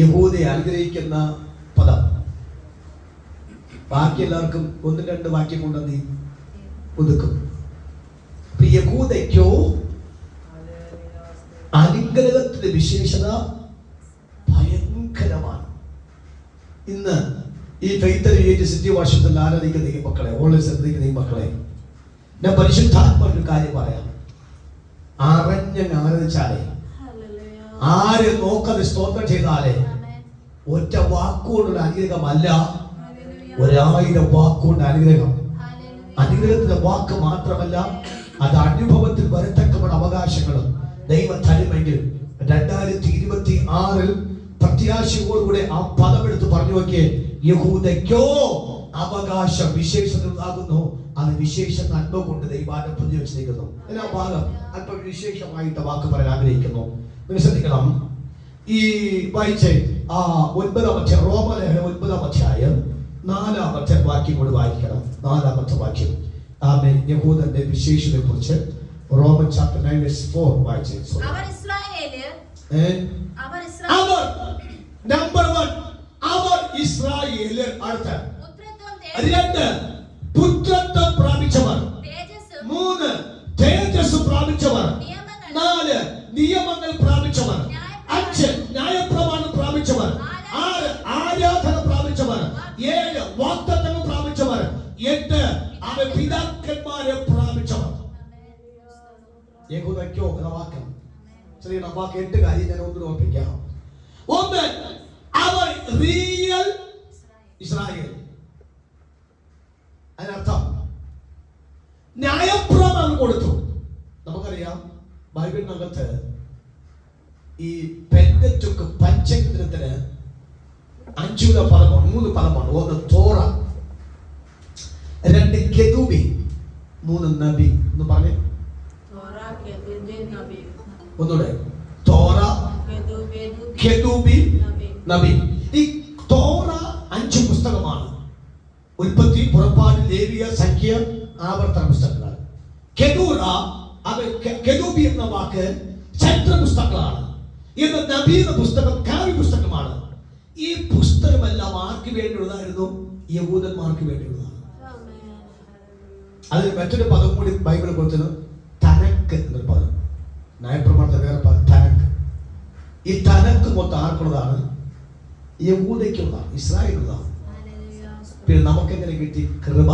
യഹൂദയെ അനുഗ്രഹിക്കുന്ന പദം. ബാക്കി എല്ലാവർക്കും 1-2 വാക്യം കൊണ്ട് നീ ഒതുക്കും. യഹൂദയ്ക്കോ അനുഗ്രഹത്തിന്റെ വിശേഷത ഭയങ്കരമാണ്. ഇന്ന് ഈ ഫെയ്ത്ത് സിറ്റി വർഷത്തിൽ ആരാധിക്കുന്ന ഈ മക്കളെ, ഓൾവേസ് ശ്രദ്ധിക്കുന്ന ഈ മക്കളെ, ഞാൻ പരിശുദ്ധാത്മാ ഒരു കാര്യം പറയാം. അറിഞ്ഞ് ആരാധിച്ചാലേ, ആര് നോക്കാതെ സ്തോത്രം ചെയ്താലേ, ഒറ്റ വാക്കുകൊണ്ടുള്ള അനുഗ്രഹമല്ല, 1000 വാക്കുകൊണ്ട് അനുഗ്രഹം. അനുഗ്രഹത്തിന്റെ വാക്ക് മാത്രമല്ല, അത് അനുഭവത്തിൽ വരത്തക്കമുള്ള അവകാശങ്ങളും ദൈവം തരുമെങ്കിൽ 2026 പ്രത്യാശയോടുകൂടെ ആ പദമെടുത്ത് പറഞ്ഞു നോക്കിയേ. യഹൂദയ്ക്കോ അവകാശം വിശേഷതകളാകുന്നു. അത് വിശേഷ നന്മ കൊണ്ട് ദൈവാനം പൊതി വെച്ചിരിക്കുന്നു. ആ ഭാഗം അല്പം വിശേഷമായിട്ട് വാക്ക് പറയാൻ ആഗ്രഹിക്കുന്നു. ശ്രദ്ധിക്കണം. ഈ വായിച്ച 9-ാമത്തെ റോമലേഖനം 9-ാം അധ്യായം 4-ാമത്തെ വാക്യം കൂടി വായിക്കണം. 4-ാമത്തെ വാക്യം യഹൂദന്റെ വിശേഷതയെ കുറിച്ച് റോമൻ ചാപ്റ്റർ 9:4 വായിച്ചു. നമ്പർ 1 അവർ ഇസ്രായേല്. അടുത്ത 2 പുത്രത്വം പ്രാപിച്ചവർ, 3 തേജസ് പ്രാപിച്ചവർ, 4 നിയമങ്ങൾ പ്രാപിച്ചവർ, 5 ന്യായപ്രമാണം പ്രാപിച്ചവർ, 6 ആരാധന പ്രാപിച്ചവർ, 7 വാഗ്ദത്തങ്ങൾ പ്രാപിച്ചവർ, 8 അവൻ പിതാക്കന്മാരെ പ്രാപിച്ചവർ. യഹൂദയ്ക്കോ എന്ന വാക്യം ചെറിയ വാക്ക് 8 കാര്യം ഞാൻ ഒന്ന് ഓർപ്പിക്കാം. 1 അവർ റിയൽ ഇസ്രായേൽ. അതിനർത്ഥം ന്യായപ്രമാണം കൊടുത്തു. നമുക്കറിയാം ബൈബിളിനകത്ത് ഈ പെന്തറ്റുക്ക് പഞ്ചഗ്രന്ഥത്തിന് 5 പദമാണ്, 3 പദമാണ്. 1 തോറ, 2 കെരൂബി, മൂന്ന് നബി എന്ന് പറഞ്ഞേ. ഒന്നുകൂടെ. തോറ, കെരൂബിം, നബി. ഈ തോറ 5 പുസ്തകമാണ്. ഉൽപ്പത്തി, പുറപ്പാട്, ലേവ്യ, സംഖ്യ, ആവർത്തന പുസ്തകങ്ങളാണ്. കെരൂബി എന്ന വാക്ക് ചരിത്ര പുസ്തകങ്ങളാണ്. എന്ന നബി എന്ന പുസ്തകം കാവ്യ പുസ്തകമാണ്. ഈ പുസ്തകമെല്ലാം ആർക്ക് വേണ്ടിയുള്ളതായിരുന്നു? യഹൂദന്മാർക്ക് വേണ്ടിയുള്ളതാണ്. അതിൽ മറ്റൊരു പദം കൂടി ബൈബിൾ കൊടുത്തത് തനക്ക് എന്നൊരു പദം. ന്യായപ്രമാണത്തെ വേറെ പദം തനക്ക്. ഈ തനക്ക് മൊത്തം ആർക്കുള്ളതാണ്? യഹൂദയ്ക്കുള്ളതാണ്, ഇസ്രായേലുള്ളതാണ്. പിന്നെ നമുക്കെങ്ങനെ കിട്ടി? കൃപ.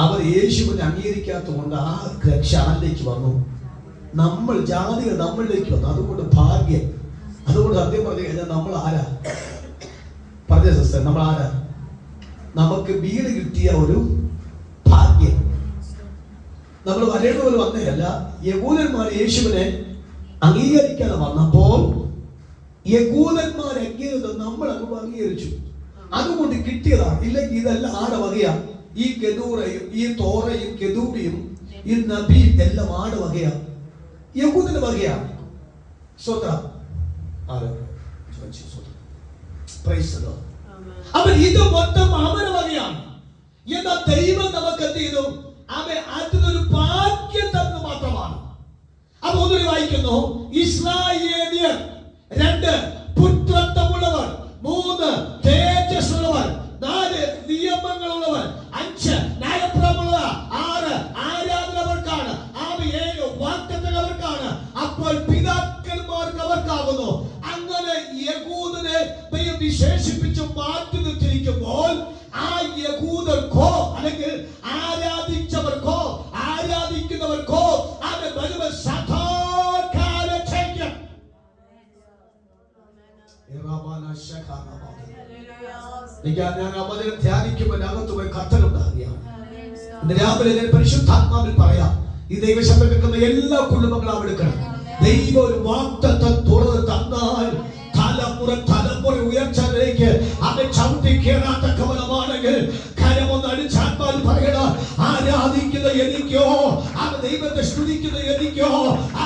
അവർ യേശുവിനെ അംഗീകരിക്കാത്തതുകൊണ്ട് ആ രക്ഷയിലേക്ക് വന്നു. നമ്മൾ ജാതികൾ നമ്മളിലേക്ക് വന്നു. അതുകൊണ്ട് ഭാഗ്യം. അതുകൊണ്ട് സത്യം പറഞ്ഞു കഴിഞ്ഞാൽ നമ്മൾ ആരാ? പറഞ്ഞ സിസ്റ്റർ, നമ്മൾ ആരാ? നമുക്ക് വീട് കിട്ടിയ ഒരു ഭാഗ്യം. നമ്മൾ വരേണ്ട പോലെ വന്നതല്ല. യഹൂദന്മാർ യേശുവിനെ അംഗീകരിക്കാതെ വന്നപ്പോൾ യഹൂദന്മാർ അംഗീകരിച്ചത് നമ്മൾ അങ്ങ് അംഗീകരിച്ചു. അതുകൊണ്ട് കിട്ടിയതാണ്. ഇല്ലെങ്കിൽ ഇതെല്ലാം ആടെ വകയാ. ഈ കെദൂറയും ഈ തോറയും കെദൂബിയും ഈ നബിയും എല്ലാം ആടെ വകയാ, യഹൂദന്റെ വകയാണ്. സ്വത്രം അവൻ ഇത് മൊത്തം അവന് വകയാണ്. എന്നാൽ ദൈവം നമുക്ക് എന്ത് ചെയ്തു? അവൻ അതിനൊരു ഭാഗ്യം തന്നു മാത്രമാണ്. അപ്പൊ ഒന്നുകൂടി വായിക്കുന്നു. ഇസ്രായേലിയർ 2 പുത്രത്വമുള്ളവർ, 3 തേജസ്സുള്ളവർ, 4 നിയമങ്ങളുള്ളവർ, 5 ന്യായപ്രമാണമുള്ളവർ, 6 ആരാധനവർക്കാണ്, 7 വാഗ്ദത്തങ്ങൾക്കാണ്. അപ്പോൾ പിതാക്കന്മാർക്ക് അവർക്കാകുന്നു. അങ്ങനെ യഹൂദനെ ദൈവം വിശേഷിപ്പിച്ച് മാറ്റി നിർത്തിയിരിക്കുമ്പോൾ ആ യഹൂദർക്കോ അല്ലെങ്കിൽ ആരാധിച്ചവർക്കോ ആരാധിക്കുന്നവർക്കോ അത് വരുമ്പോൾ സദാകാലത്തേക്ക് ഞാൻ അവരെ ധ്യാനിക്കുമ്പോൾ അകത്ത് പോയി കത്തലുണ്ടാകുകയാണ്. ഇന്ന് രാവിലെ ഞാൻ പരിശുദ്ധാത്മാവിൽ പറയാം, ഈ ദൈവശബ്ദം കേൾക്കുന്ന എല്ലാ കുടുംബങ്ങളും എടുക്കണം. ദൈവം ഒരു വാഗ്ദത്തം തുറന്ന് തന്നാൽ തലമുറ ഉയർച്ചയിലേക്ക് അവൻ ചവിട്ടി കയറാത്ത കവലമാണെങ്കിൽ കരമൊന്ന് അടിച്ചാൽ പറയണം, ആരാധിക്കുന്ന എനിക്കോ അവൻ ദൈവത്തെ സ്തുതിക്കുന്ന എനിക്കോ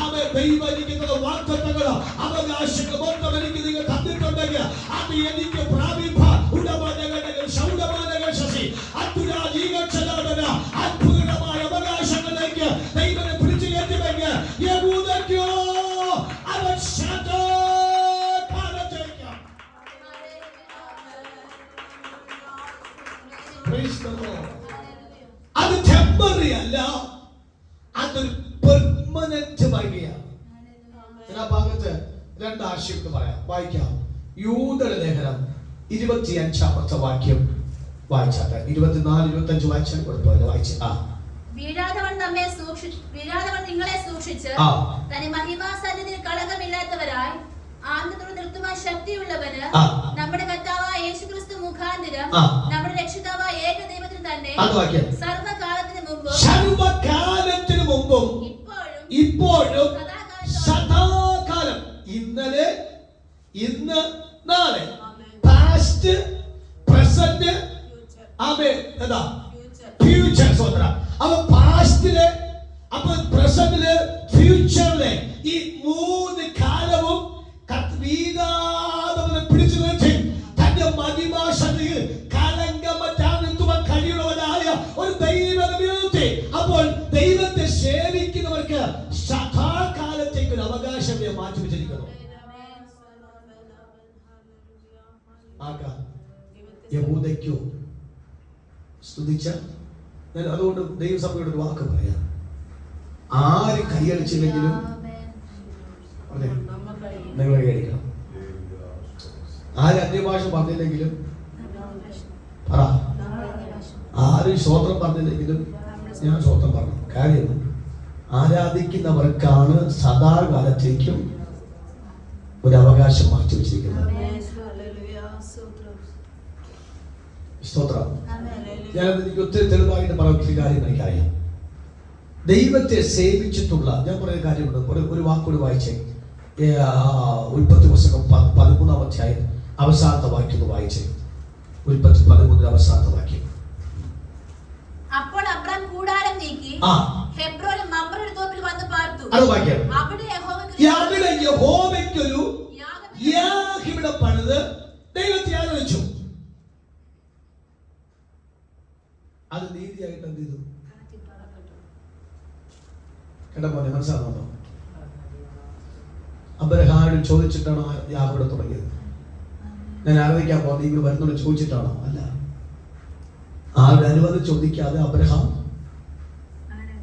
അവൻ ദൈവം എനിക്കുന്നത് വാഗ്ദത്തങ്ങൾ അവകാശങ്ങൾ മൊത്തം എനിക്ക് നിങ്ങൾ തന്നിട്ടുണ്ടെങ്കിൽ അത് എനിക്ക് പ്രാപിപ്പാൻ അത്ഭുതമായ അവകാശങ്ങളിലേക്ക് ദൈവത്തെ പിടിച്ചു കയറ്റുമെങ്കിൽ യഹൂദയ്ക്കോ അവൻ അത് ടെമ്പററി അല്ല, അതൊരു പെർമനന്റ് വഴിയാണ്. ആ ഭാഗത്ത് 2 ആശയം പറയാം, വായിക്കാം. യൂദയുടെ ലേഖനം 25-ാമത്തെ വാക്യം വായിച്ചാട്ടെ. 24-25 വായിച്ചാൽ കുഴപ്പമില്ല. വായിച്ച് വീഴാതവൻ നിങ്ങളെ സൂക്ഷിച്ച് തന്നെ മഹിമാസന്നിധിയിൽ കളങ്കമില്ലാത്തവരായി ആനന്ദത്തോടെ നിർത്തുവാൻ ശക്തിയുള്ളവന് നമ്മുടെ കർത്താവായ യേശുക്രിസ്തു മുഖാന്തരം നമ്മുടെ രക്ഷിതാവായ ഏകദൈവത്തിന് തന്നെ സർവ്വകാലത്തിന് മുമ്പും ഇപ്പോഴും സദാകാലം, ഇന്നലെ ഇന്ന് നാളെ, പാസ്റ്റ് പ്രസന്റ് ഫ്യൂച്ചർ. അപ്പൊ പാസ്റ്റില്, അപ്പൊ പ്രസന്റില്, ഫ്യൂച്ചറിലെ ഈ 3 കാലവും പിടിച്ചു നിർത്തി തന്റെ മഹിമാസന്നിധിയിൽ കളങ്കമറ്റാൻ നിർത്തുവാൻ കഴിയുന്നവനായ ഒരു ദൈവത്തെ. അപ്പോൾ ദൈവത്തെ സേവിക്കുന്നവർക്ക് സദാകാലത്തേക്ക് ഒരു അവകാശം മാറ്റി വെച്ചിരിക്കുന്നു. യഹൂദയ്ക്കോ സ്തുതിച്ച, ഞാൻ അതുകൊണ്ട് ദൈവസഭയുടെ ഒരു വാക്ക് പറയാം, ആര് കൈയടിച്ചില്ലെങ്കിലും നിങ്ങൾ കൈയടിക്കണം. ആര് അന്യഭാഷ പറഞ്ഞില്ലെങ്കിലും പറ, ആര് സ്തോത്രം പറഞ്ഞില്ലെങ്കിലും ഞാൻ സ്തോത്രം പറഞ്ഞു. കാര്യം ആരാധിക്കുന്നവർക്കാണ് സദാകാലത്തേക്കും ഒരു അവകാശം മാറ്റി വെച്ചിരിക്കുന്നത്. സ്തോത്രം. ഞാനത് എനിക്ക് ഒത്തിരി തെളിവായിട്ട് പറയുന്ന കാര്യം എനിക്കറിയാം. ദൈവത്തെ സേവിച്ചിട്ടുള്ള ഞാൻ പറയുന്ന കാര്യമുണ്ട്. ഒരു വാക്കുകൂടി വായിച്ചേ. ഉൽപ്പത്തി പുസ്തകം 13-ാം അധ്യായം അവസാനത്തെ വാക്യം വായിച്ചേ. ഉൽപ്പത്തി 13 അവസാനത്തെ വാക്യം. അപ്പോൾ അബ്രാം ഹെബ്രോനിൽ മമ്രയുടെ തോപ്പിൽ വന്ന് പാർത്തു. അത് വായിക്കാം. അവിടെ യഹോവയ്ക്കൊരു യാഗപീഠം പണിത് ദൈവത്തെ ആരാധിച്ചു. അത് നീതിയായിട്ട് എന്ത് ചെയ്തു? കേട്ടോ പോലെ മനസ്സിലാകുന്നുണ്ടോ? അബ്രഹാമിനോട് ചോദിച്ചിട്ടാണോ യാഗപീഠം തുടങ്ങിയത്? ഞാൻ ആരാധിക്കാൻ പോകുന്നത് നിങ്ങൾ വരുന്നോട് ചോദിച്ചിട്ടാണോ? അല്ല, ആരുടെ അനുവാദം ചോദിക്കാതെ അബ്രഹാം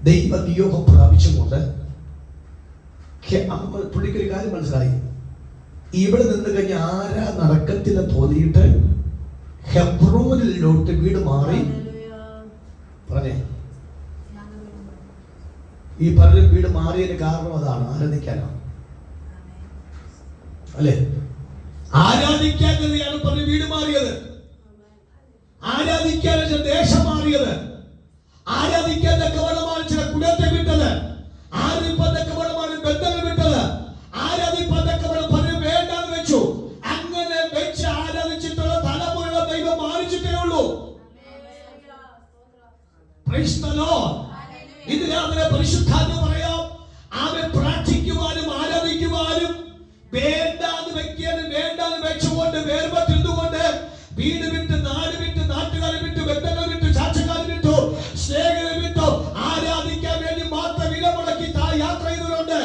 ദൈവ നിയോഗം പ്രാപിച്ചുകൊണ്ട് പുള്ളിക്കൊരു കാര്യം മനസ്സിലായി. ഇവിടെ നിന്ന് കഴിഞ്ഞ ആരാ നടക്കത്തില്ല തോന്നിയിട്ട് ഹെബ്രോനിലോട്ട് വീട് മാറി. പറഞ്ഞേ, ഈ പലരും വീട് മാറിയതിന് കാരണം അതാണ്, ആരാധിക്കാനാണ്. അല്ലേ? ആരാധിക്കാൻ തന്നെയാണ് പറഞ്ഞ് വീട് മാറിയത്. ആരാധിക്കാൻ ദേശം മാറിയത്. ആരാധിക്കാൻ തക്കവണ്ണമാണ് ചില കുലത്തെ വിട്ടത്. ആരാധിക്കാൻ തക്കവണ്ണമാണ് ബന്ധങ്ങൾ വിട്ടത്. ആരാധിക്കാൻ തക്കവണ്ണം പലരും വേണ്ടാന്ന് വെച്ചു. അങ്ങനെ വെച്ച് ആരാധിച്ചിട്ടുള്ള തലമുറ ദൈവം മാറിച്ചിട്ടേ ഉള്ളൂ. Price the Lord. ഇതിനെ പരിശുദ്ധാത്മ പറയാം, അവൻ പ്രാർത്ഥിക്കുവാനും ആരാധിക്കുവാനും വേണ്ടാന്ന് വെക്കാനും വേണ്ടാന്ന് വെച്ചുകൊണ്ട് വേർപെട്ടിരുന്നുകൊണ്ട് വീട് വിട്ട്, നാട് വിട്ട്, നാട്ടുകാരെ വിട്ട്, ബന്ധങ്ങൾ വിട്ട്, ചാച്ചക്കാരെ വിട്ടു, സ്നേഹിതരെ വിട്ടു, ആരാധിക്കാൻ വേണ്ടി മാത്രം വില മുടക്കി യാത്ര ചെയ്തവരുണ്ട്.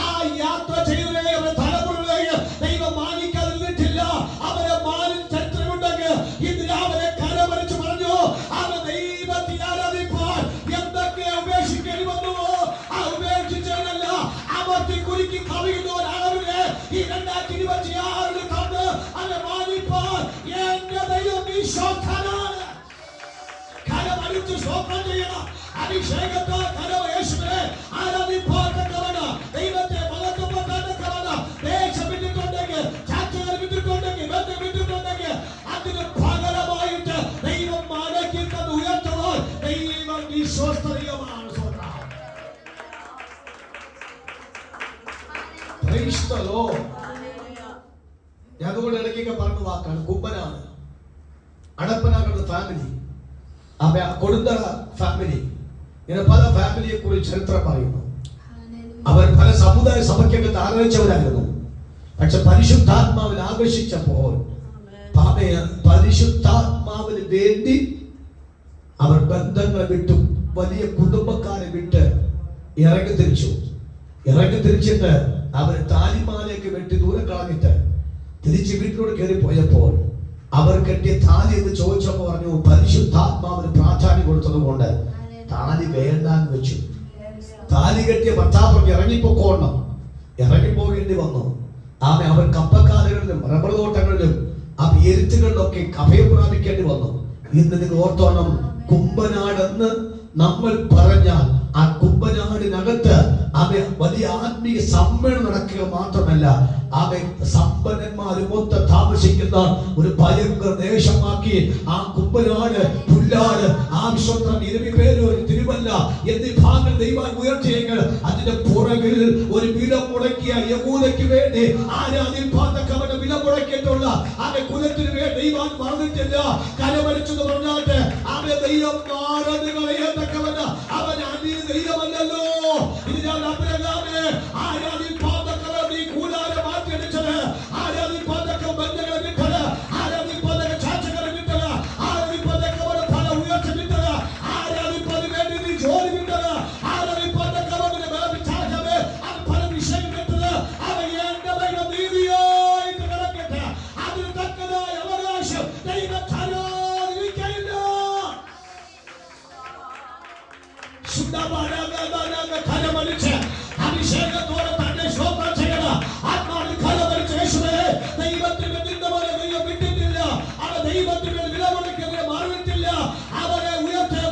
ആ യാത്ര ചെയ്തവരെ അവരുടെ തലമുറകളെ ദൈവം മാനിക്കാതിരുന്നിട്ടില്ല. അവരെ മാനി ചരിത്രമുണ്ടെങ്കിൽ ഇതിന് അവരെ കരമറിച്ച് പറഞ്ഞു, അവർ ദൈവത്തെ ആരാധിപ്പാൻ എന്തൊക്കെ ഉപേക്ഷിക്കേണ്ടി വന്നുവോ ആ ഉപേക്ഷിച്ചതല്ല, അമർത്തി കുരുക്കി കവിയുന്നവരാണവരെ ഈ 2026 തന്ന് അവരെ മാനിപ്പാൻ എന്റെ ദൈവം ഈശോനാണ്. കരമടിച്ച് സ്തോത്രം ചെയ്യണം. അഭിഷേകത്താൽ കരമ യേശുവിനെ ആരാധിപ്പാൻ തക്കവണ്ണം, ദൈവത്തെ മഹത്വപ്പെടുത്താൻ തക്കവണ്ണം ദേശം വിട്ടിട്ടുണ്ടെങ്കിൽ, ചാച്ചകൾ വിട്ടിട്ടുണ്ടെങ്കിൽ, ബന്ധം വിട്ടിട്ടുണ്ടെങ്കിൽ അതിന് പകരമായിട്ട് ദൈവം മടക്കി തന്ന് ഉയർത്തുവാൻ ദൈവം വിശ്വസ്തരീയമാണ്. അതുകൊണ്ട് ഇടയ്ക്കൊക്കെ പറഞ്ഞ വാക്കാണ് കുമ്പനാണ്, അടപ്പനാകുന്ന ഫാമിലി, കൊടുന്തറ ഫാമിലി, ഇങ്ങനെ പല ഫാമിലിയെ കുറിച്ച് ചരിത്രം പറയുന്നു. അവർ പല സമുദായ സഭയ്ക്കകത്ത് ആലോചിച്ചവരായിരുന്നു. പക്ഷെ പരിശുദ്ധാത്മാവിൽ ആകർഷിച്ചപ്പോൾ പരിശുദ്ധാത്മാവിന് വേണ്ടി അവർ ബന്ധങ്ങളെ വിട്ടു, വലിയ കുടുംബക്കാരെ വിട്ട് ഇറങ്ങി തിരിച്ചിട്ട് അവർ താലിമാലയൊക്കെ വെട്ടി ദൂരെ കളഞ്ഞിട്ട് തിരിച്ച് വീട്ടിലൂടെ കയറി പോയപ്പോൾ അവർ കെട്ടിയ താലി എന്ന് ചോദിച്ചപ്പോൾ പറഞ്ഞു, പരിശുദ്ധാത്മാവിന് പ്രാധാന്യം കൊടുത്തത് കൊണ്ട് താലി വേണ്ടാന്ന് വെച്ചു. താലി കെട്ടിയ ഭർത്താവ് ഇറങ്ങിപ്പോക്കണം, ഇറങ്ങിപ്പോകേണ്ടി വന്നു. അവർ കപ്പക്കാലുകളിലും റബ്ബർ തോട്ടങ്ങളിലും ആ എരുത്തുകളിലൊക്കെ അഭയം പ്രാപിക്കേണ്ടി വന്നു. ഇന്ന് നിങ്ങൾ ഓർത്തോണം, കുമ്പനാടെന്ന് നമ്മൾ പറഞ്ഞാൽ ആ കുമ്പനാടിനകത്ത് വലിയ ആത്മീയ സമ്മേളനം നടക്കുക മാത്രമല്ല, സമ്പന്നന്മാരും മൊത്തം താമസിക്കുന്ന ഒരു ഭയങ്കര ദേശമാക്കി ആ കുമ്പനാട്, പുല്ലാട്, ആവശ്യം 20 പേര്, തിരുവല്ല എന്നീ ഭാഗങ്ങൾ ദൈവം ഉയർത്തിയെങ്കിൽ അതിന്റെ പുറകിൽ ഒരു വില മുടക്കിയ യഹൂദയ്ക്ക് വേണ്ടി ആരാധിപ്പാതക്കവന്റെ വില മുടക്കിയിട്ടുള്ള അവന്റെ കുലത്തിന് വേണ്ടി ദൈവം മറന്നിട്ടില്ല. കരമരിച്ചെന്ന് പറഞ്ഞാട്ട് അവന്റെ ദൈവം മാറന്നുകളെത്തക്കവന് അവൻ അന്യ ദൈവമല്ലല്ലോ. ഇതിനാൽ അബ്രഹാമേ ആരാധിപ്പാതക്കവ നീ കൂടാതെ മാറ്റിയടിച്ചത്, ആരാധിപ്പാതക്ക ബന്ധങ്ങളെ വിട്ടത്, ആരാധിപ്പാതക്ക ചാച്ചകളെ വിട്ടത്, ആരാധിപ്പാതക്കവന്റെ പല ഉയർച്ച വിട്ടത്, ആരാധിപ്പതിന് വേണ്ടി നീ ജോലി വിട്ടത്, ആരാധിപ്പാതക്കവന്റെ ചാച്ചമേ അത് പല വിഷയം വിട്ടത്, അവ എന്റെ ദൈവം നീതിയായിട്ട് കിടക്കട്ടെ. അതിന് തക്കതായ അവകാശം ദൈവത്തിനില്ല. കരമടിച്ച് അഭിഷേകത്തോടെ തന്നെ ശോഭ ചെയ്യണം. ആത്മാവിൽ കരമടിച്ച് യേശുവേ ദൈവത്തിന് നിന്നവരെ ദൈവം വിട്ടിട്ടില്ല. അവ ദൈവത്തിന് വില മുടക്കിയവരെ മാറിയിട്ടില്ല. അവരെ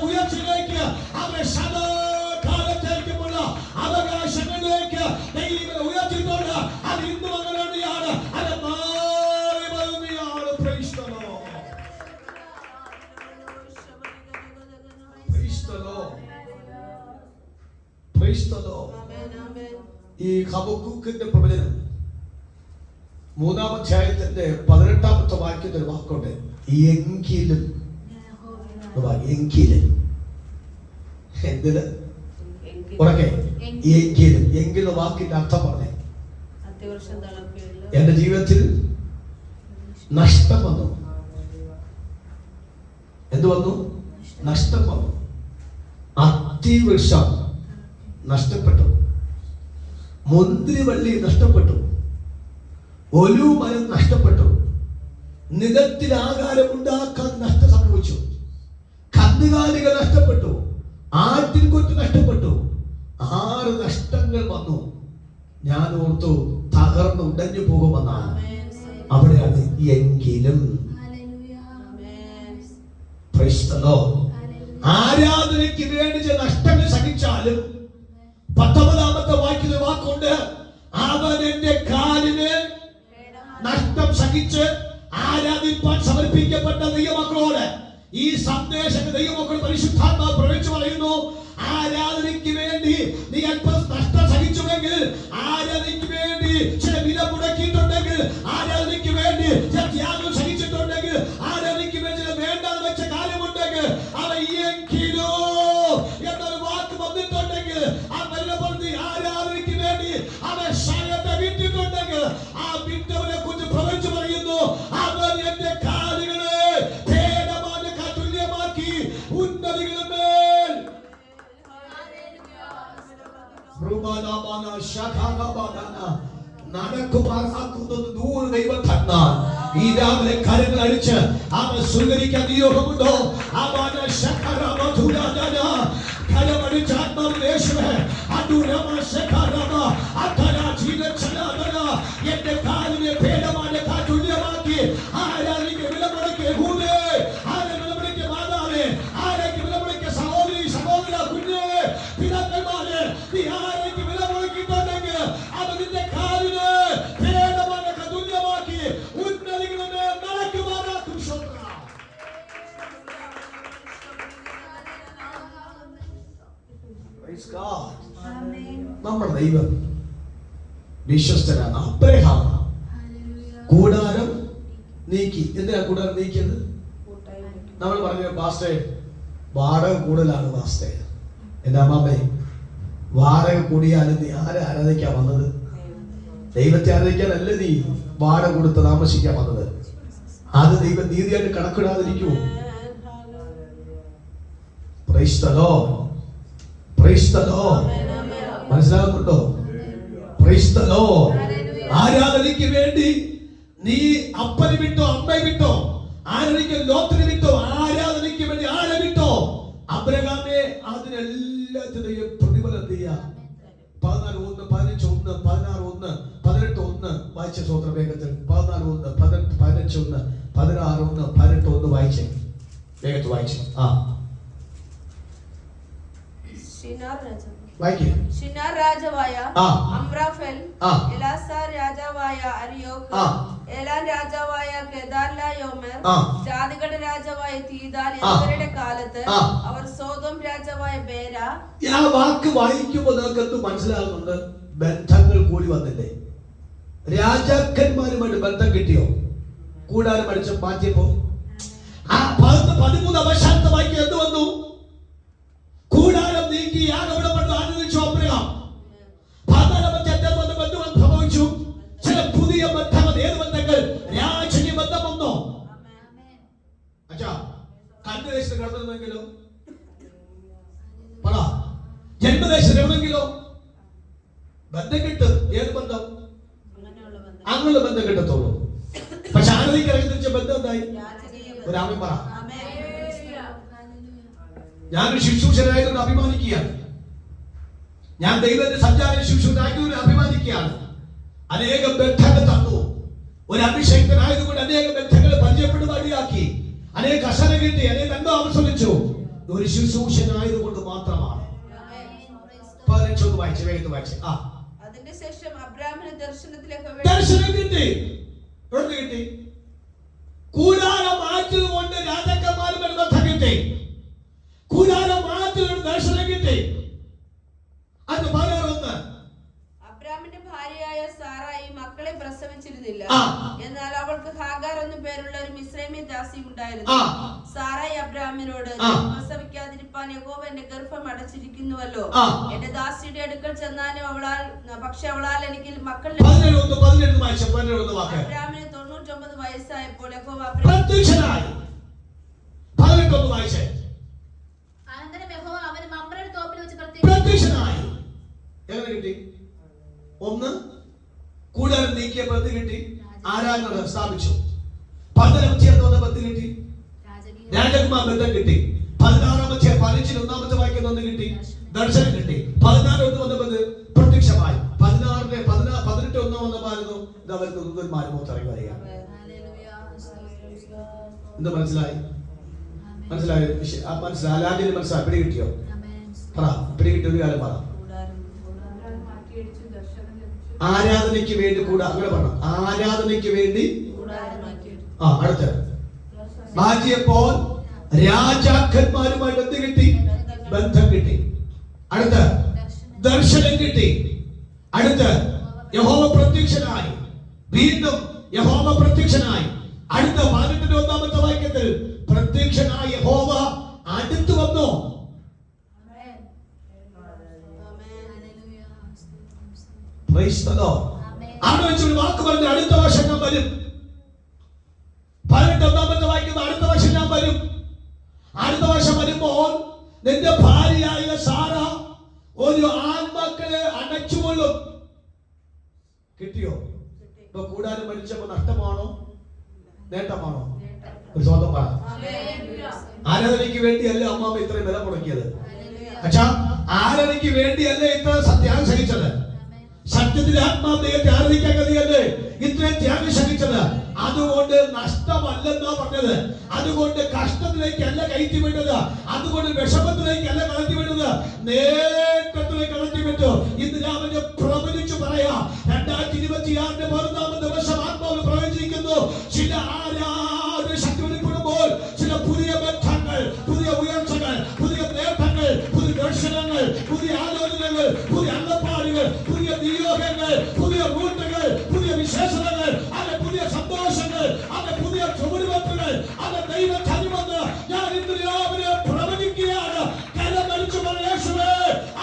ഉയർച്ചയിലേക്ക്, അവരെ സദാകാലത്തേക്കുമുള്ള അവകാശങ്ങളിലേക്ക് ദൈവം ഉയർത്തിക്കൊണ്ട് അത് ഇന്നും അങ്ങനെ തന്നെയാണ്. അത് മാറി വരുന്നതാണ്. Price the lord. Praise the lord. Praise the Lord. ഈ ഹബക്കൂക്കിന്റെ പ്രവചനം 3-ാം അധ്യായത്തിന്റെ 18-ാമത്തെ വാക്യത്തിൽ ഒരു വാക്കുണ്ട്, എങ്കിലും. എന്തിന്? ഉറക്കെ എങ്കിലും. എങ്കിലും വാക്കിന്റെ അർത്ഥം പറഞ്ഞേ. എന്റെ ജീവിതത്തിൽ നഷ്ടം വന്നു. എന്ത് വന്നു? നഷ്ടം വന്നു. അത്തിവൃക്ഷം നഷ്ടപ്പെട്ടു, മുന്തിരിവള്ളി നഷ്ടപ്പെട്ടു, ഒലിവ് മരം നഷ്ടപ്പെട്ടു, നിലത്തിൽ ആകാരം ഉണ്ടാക്കാൻ നഷ്ടം സംഭവിച്ചു, കന്നുകാലികൾ നഷ്ടപ്പെട്ടു, ആട്ടിൻകുട്ടി നഷ്ടപ്പെട്ടു. 6 നഷ്ടങ്ങൾ വന്നു. ഞാൻ ഓർത്തു തകർന്ന് ഉടഞ്ഞു പോകുമെന്നാണ്. അവിടെയാണ് എങ്കിലും. ആരാധനയ്ക്ക് വേണ്ടി നഷ്ടങ്ങൾ സഹിച്ചാലും 19ാമത്തെ വാക്കിലെ വാക്കുണ്ട്, അവൻ എന്റെ കാലിന് നഷ്ടം സഹിച്ച് ആരാധിപ്പാൻ സമർപ്പിക്കപ്പെട്ട ദൈവമക്കളോട് ഈ സന്ദേശം ദൈവമക്കൾ പരിശുദ്ധാത്മാവ് പ്രവേശിച്ചു പറയുന്നു. ആരാധനയ്ക്ക് വേണ്ടി നീ അല്പം നഷ്ടം സഹിച്ചുവെങ്കിൽ, ആരാധനയ്ക്ക് വേണ്ടി ചില വില മുടക്കിയിട്ടുണ്ടെങ്കിൽ, ആരാധനയ്ക്ക് വേണ്ടി ചില ത്യാഗം സഹിച്ചിട്ടുണ്ടെങ്കിൽ, ആരാധനയ്ക്ക് വേണ്ടി ചില വേണ്ടെന്ന് വെച്ച കാര്യമുണ്ടെങ്കിൽ, അവ എങ്കിലോ എന്നൊരു വാക്ക് വന്നിട്ടുണ്ടെങ്കിൽ, ആ വല്ലപ്പോഴത്തെ ആരാധനയ്ക്ക് വേണ്ടി അവൻ ശയത്തെ വിട്ടിട്ടുണ്ടെങ്കിൽ, ആ വിട്ടവനെ കുറിച്ച് പ്രവചിച്ചു പറയുന്നു, അവൻ എന്റെ കാലുകളെ തുല്യമാക്കി ഉന്നതികളുടെ മേൽ നടക്കുമാറാക്കുന്നത് 100 ദൈവത്തന്നാൽ ഈ രാവിലെ കരങ്ങൾ അടിച്ച് അവൻ സ്വീകരിക്കാൻ നിയോഗമുണ്ടോ? അവനെ കരമടിച്ച് ആത്മാവിലേശുവേ എന്റെ കാലിനെ ഭേദമായ തുല്യമാക്കി ആരാധിക്ക് വിലമുടക്കിയ കൂടെ, ആരെ വിലമുടക്കിയ മാതാവേ, ആരേക്ക് വിലമുടക്കിയ സഹോദരി സഹോദര കുഞ്ഞേ പിതാക്കന്മാരെ, നീ ആരേക്ക് വിലമുടക്കിയിട്ടുണ്ടെങ്കിൽ അവന്റെ കാലിന് ഭേദമായ തുല്യമാക്കി ഉന്നതികളുടെ നടക്കുമാറാക്കും. നമ്മുടെ ദൈവം വിശ്വസ്തനാണ്. അബ്രഹാം കൂടാരം നീക്കി. എന്തിനാ കൂടാരം നീക്കിയത്? നമ്മൾ പറഞ്ഞു പാസ്റ്റേ വാടക കൂടുതലാണ് പാസ്റ്റേ. എന്റെ അമ്മാമ്മേ, വാടക കൂടിയാലും നീ ആരെ ആരാധിക്കാൻ വന്നത്? ദൈവത്തെ ആരാധിക്കാനല്ലേ നീ വാടക കൊടുത്ത് താമസിക്കാൻ വന്നത്. അത് ദൈവം നീതിയായിട്ട് കണക്കിടാതിരിക്കുമോ? Praise the lord, praise the lord. മനസ്സിലാകുന്നുണ്ടോ? Praise the lord. ആരാധനയ്ക്ക് വേണ്ടി നീ അപ്പനെ വിട്ടോ, അമ്മയെ വിട്ടോ, ആരാധനയ്ക്ക് ലോകത്തിന് വിട്ടോ, ആരാധനയ്ക്ക് വേണ്ടി ആരെ വിട്ടോ? അബ്രഹാമേ അതിനെല്ലാത്തിനെയും പ്രതിഫലം ചെയ്യാ. 14:1, 15:1, 16:1, 18:1 വായിച്ച സ്വത്ര വേഗത്തിൽ. 14:1, 15:1, 16:1, 18:1 വായിച്ചേ. വേഗത്തിൽ വായിച്ചു. ഷിനാർ രാജാവായ അമ്രാഫേൽ, എലാസാർ രാജാവായ അരിയോക്ക്, ഏലാൻ രാജാവായ കെദാർലായോമർ, ജാതികളുടെ രാജാവായ തീദാൽ എന്നിവരുടെ കാലത്ത് അവർ സോദോം രാജാവായ ബേര. ആ വാക്ക് വായിക്കുമ്പോൾ നിങ്ങൾക്ക് എന്ത് മനസ്സിലാകുന്നുണ്ട്? ബന്ധങ്ങൾ കൂടി വന്നില്ലേ? രാജാക്കന്മാരുമായിട്ട് ബന്ധം കിട്ടിയോ? കൂടാരം അടിച്ച് മാറ്റിയപ്പോ ആ 13 അവശാന്ത വാക്യം എന്ത് വന്നു? കൂടാരം നീക്കി യാഗവിടപ്പെട്ടു ആനന്ദിച്ചു അബ്രഹാം. 14 ബന്ധം സംഭവിച്ചു. ചില പുതിയ ബന്ധങ്ങൾ. ഏത് ബന്ധങ്ങൾ? രാജകീയ ബന്ധം വന്നോ? അച്ഛാ, കന്യദേശത്ത് കിടന്നെങ്കിലോ? പറ. ജന്മദേശത്ത് കിടന്നെങ്കിലോ? ബന്ധം കിട്ടും. ഏത് ബന്ധം? അങ്ങനെ ബന്ധം കിട്ടത്തുള്ളൂ. പക്ഷെ ആനന്ദിക്ക് ഇറങ്ങി ബന്ധം എന്തായി? ഒരാമൻ പറ. ഞാനൊരു ശുശ്രൂഷനായതുകൊണ്ട് അഭിമാനിക്കുകയാണ്. ഞാൻ ദൈവത്തിന്റെ സഞ്ചാര ശുശ്രൂഷനായതുകൊണ്ട് അഭിമാനിക്കുകയാണ്. അനേകം ബന്ധങ്ങൾ തന്നു. ഒരു അഭിഷേകനായതുകൊണ്ട് അനേകം ബന്ധങ്ങളെ പരിചയപ്പെടുവാനിയാക്കി. അനേക അസന കിട്ടി, അനേക നന്മ ആസ്വദിച്ചു. ഒരു ശുശ്രൂഷനായതുകൊണ്ട് മാത്രമാണ്. 15 വായിച്ച് വേഗത്തിൽ വായിച്ച്. അതിന്റെ ശേഷം അബ്രാഹാമിന് ദർശനം കിട്ടി. എവിടെ കിട്ടി? കൂടാരം മാറ്റിയതുകൊണ്ട് രാജാക്കന്മാരുമായി ബന്ധം കിട്ടി. കൂടാരം മാറ്റിയതുകൊണ്ട് ദർശനം കിട്ടി. അത് 16:1. അബ്രാഹാമിന്റെ ഭാര്യയായ സാറായി മക്കളെ പ്രസവിച്ചിരുന്നില്ല. എന്നാൽ അവൾക്ക് ഹാഗാർ എന്നു പേരുള്ള ഒരു മിസ്രൈമ്യ ദാസി ഉണ്ടായിരുന്നു. സാറായി അബ്രാഹാമിനോട് പ്രസവിക്കാതിരിപ്പാൻ കേൾപ്പാൻ യഹോവ എന്റെ ഗർഭം അടച്ചിരിക്കുന്നുവല്ലോ. എന്റെ ദാസിയുടെ അടുക്കൽ ചെന്നാലും പക്ഷെ അവളാൽ എനിക്ക് മക്കൾ. അബ്രാമിന് 99 വയസ്സായപ്പോൾ യഹോവ പ്രത്യക്ഷനായി. അനന്തരം യഹോവ അവന് മമ്രയുടെ തോപ്പിൽ വെച്ച് പ്രത്യക്ഷനായി. എങ്ങനെ കിട്ടി? ഒന്ന്, കൂടാരം നീക്കിയപ്പോൾ എന്ത് കിട്ടി? ആരാധന സ്ഥാപിച്ചു. 15 ബന്ധം കിട്ടി, രാജകുമാർ ബന്ധം കിട്ടി. 16 15 വാക്യം ഒന്ന് കിട്ടി, ദർശനം കിട്ടി. 16 വന്നപ്പോൾ പ്രത്യക്ഷമായി. 16 18 വന്നമായിരുന്നു ഇത് അവർക്ക് ദൂതന്മാർ മൂത്തിറങ്ങി വരിക. എന്ത് മനസ്സിലായി? മനസ്സിലായി? മനസ്സിലായി? മനസ്സിലായി? പിടി കിട്ടിയോ? പറ, പിടി കിട്ടിയ ഒരു കാലം പറ. ആരാധനയ്ക്ക് വേണ്ടി കൂടാ, അങ്ങനെ പറഞ്ഞു. ആരാധനയ്ക്ക് വേണ്ടി അടുത്ത മാറ്റിയപ്പോൾ രാജാക്കന്മാരുമായി ബന്ധം കിട്ടി, ബന്ധം കിട്ടി. അടുത്ത ദർശനം കിട്ടി. അടുത്ത യഹോവ പ്രത്യക്ഷനായി. വീണ്ടും യഹോവ പ്രത്യക്ഷനായി. അടുത്ത 18 വാക്യത്തിൽ പ്രത്യക്ഷനായ യഹോവ അടുത്ത് വന്നു. അവിടെ വെച്ചൊരു വാക്ക് പറഞ്ഞു, അടുത്ത വർഷം ഞാൻ വരും. 18 വാക്യം, അടുത്ത വർഷം ഞാൻ വരും. അടുത്ത വർഷം വരുമ്പോൾ നിന്റെ ഭാര്യയായ സാറ ഒരു ആൺമക്കളെ അടച്ചുകൊള്ളും. കിട്ടിയോ? ഇപ്പൊ കൂടാരം മരിച്ചപ്പോ നഷ്ടമാണോ നേട്ടമാണോ? ഒരു സ്വന്തം പറ. ആരാധനയ്ക്ക് വേണ്ടിയല്ല അമ്മാമ്മ ഇത്രയും വില മുടക്കിയത്. അച്ഛാ, ആരാധനയ്ക്ക് വേണ്ടിയല്ല ഇത്ര സത്യാഗം സഹിച്ചത്. സത്യത്തിൽ ആത്മാർത്ഥതയെ ആരാധിക്കാൻ കഴിയല്ലേ ഇത്രയും ത്യാഗം സഹിച്ചത്. അതുകൊണ്ട് നഷ്ടമല്ലെന്നാ പറഞ്ഞത്. അതുകൊണ്ട് കഷ്ടത്തിലേക്കല്ല കയറ്റി വിട്ടത്. അതുകൊണ്ട് വിഷമത്തിലേക്കല്ല കടത്തി വിട്ടത്. നേട്ടത്തിലേക്ക് കടത്തി വിട്ടു. ഇന്ന് രാവിലെ പ്രവചിച്ചു പറയാ, 2026 11 ദിവസം ആത്മാവ് പ്രവചിക്കുന്നു. ചില ആരാധന ശക്തി വെളിപ്പെടുമ്പോൾ ചില പുതിയ ബന്ധങ്ങൾ, പുതിയ ഉയർച്ചകൾ, പുതിയ നേട്ടങ്ങൾ, പുതിയ ദർശനങ്ങൾ, പുതിയ ആലോചനകൾ, പുതിയ അള്ളപ്പാടുകൾ, പുതിയ നിയോഗങ്ങൾ, പുതിയ റൂട്ടുകൾ, പുതിയ വിശേഷതകൾ, അത് പുതിയ സന്തോഷങ്ങൾ, അത് പുതിയ ചുവടുവെപ്പുകൾ, അത് ദൈവം തരുമെന്ന് ഞാൻ ഇന്ന് രാവിലെ പ്രവചിക്കുകയാണ്. കരമടിച്ചു യേശുവേ,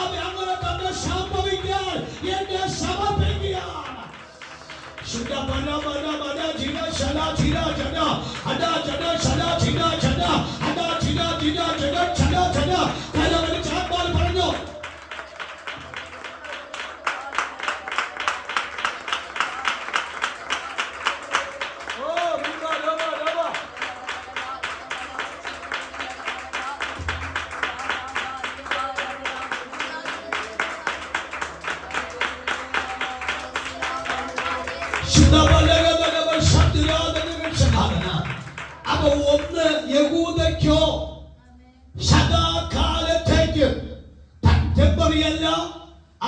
അത് അങ്ങനെ തന്നെ സംഭവിക്കാൻ എന്നെ സമർപ്പിക്കുകയാണ്. പറഞ്ഞു. അപ്പൊ ഒന്ന്, യഹൂദയ്ക്കോ സദാകാലത്തേക്ക് ടെമ്പറിയല്ല,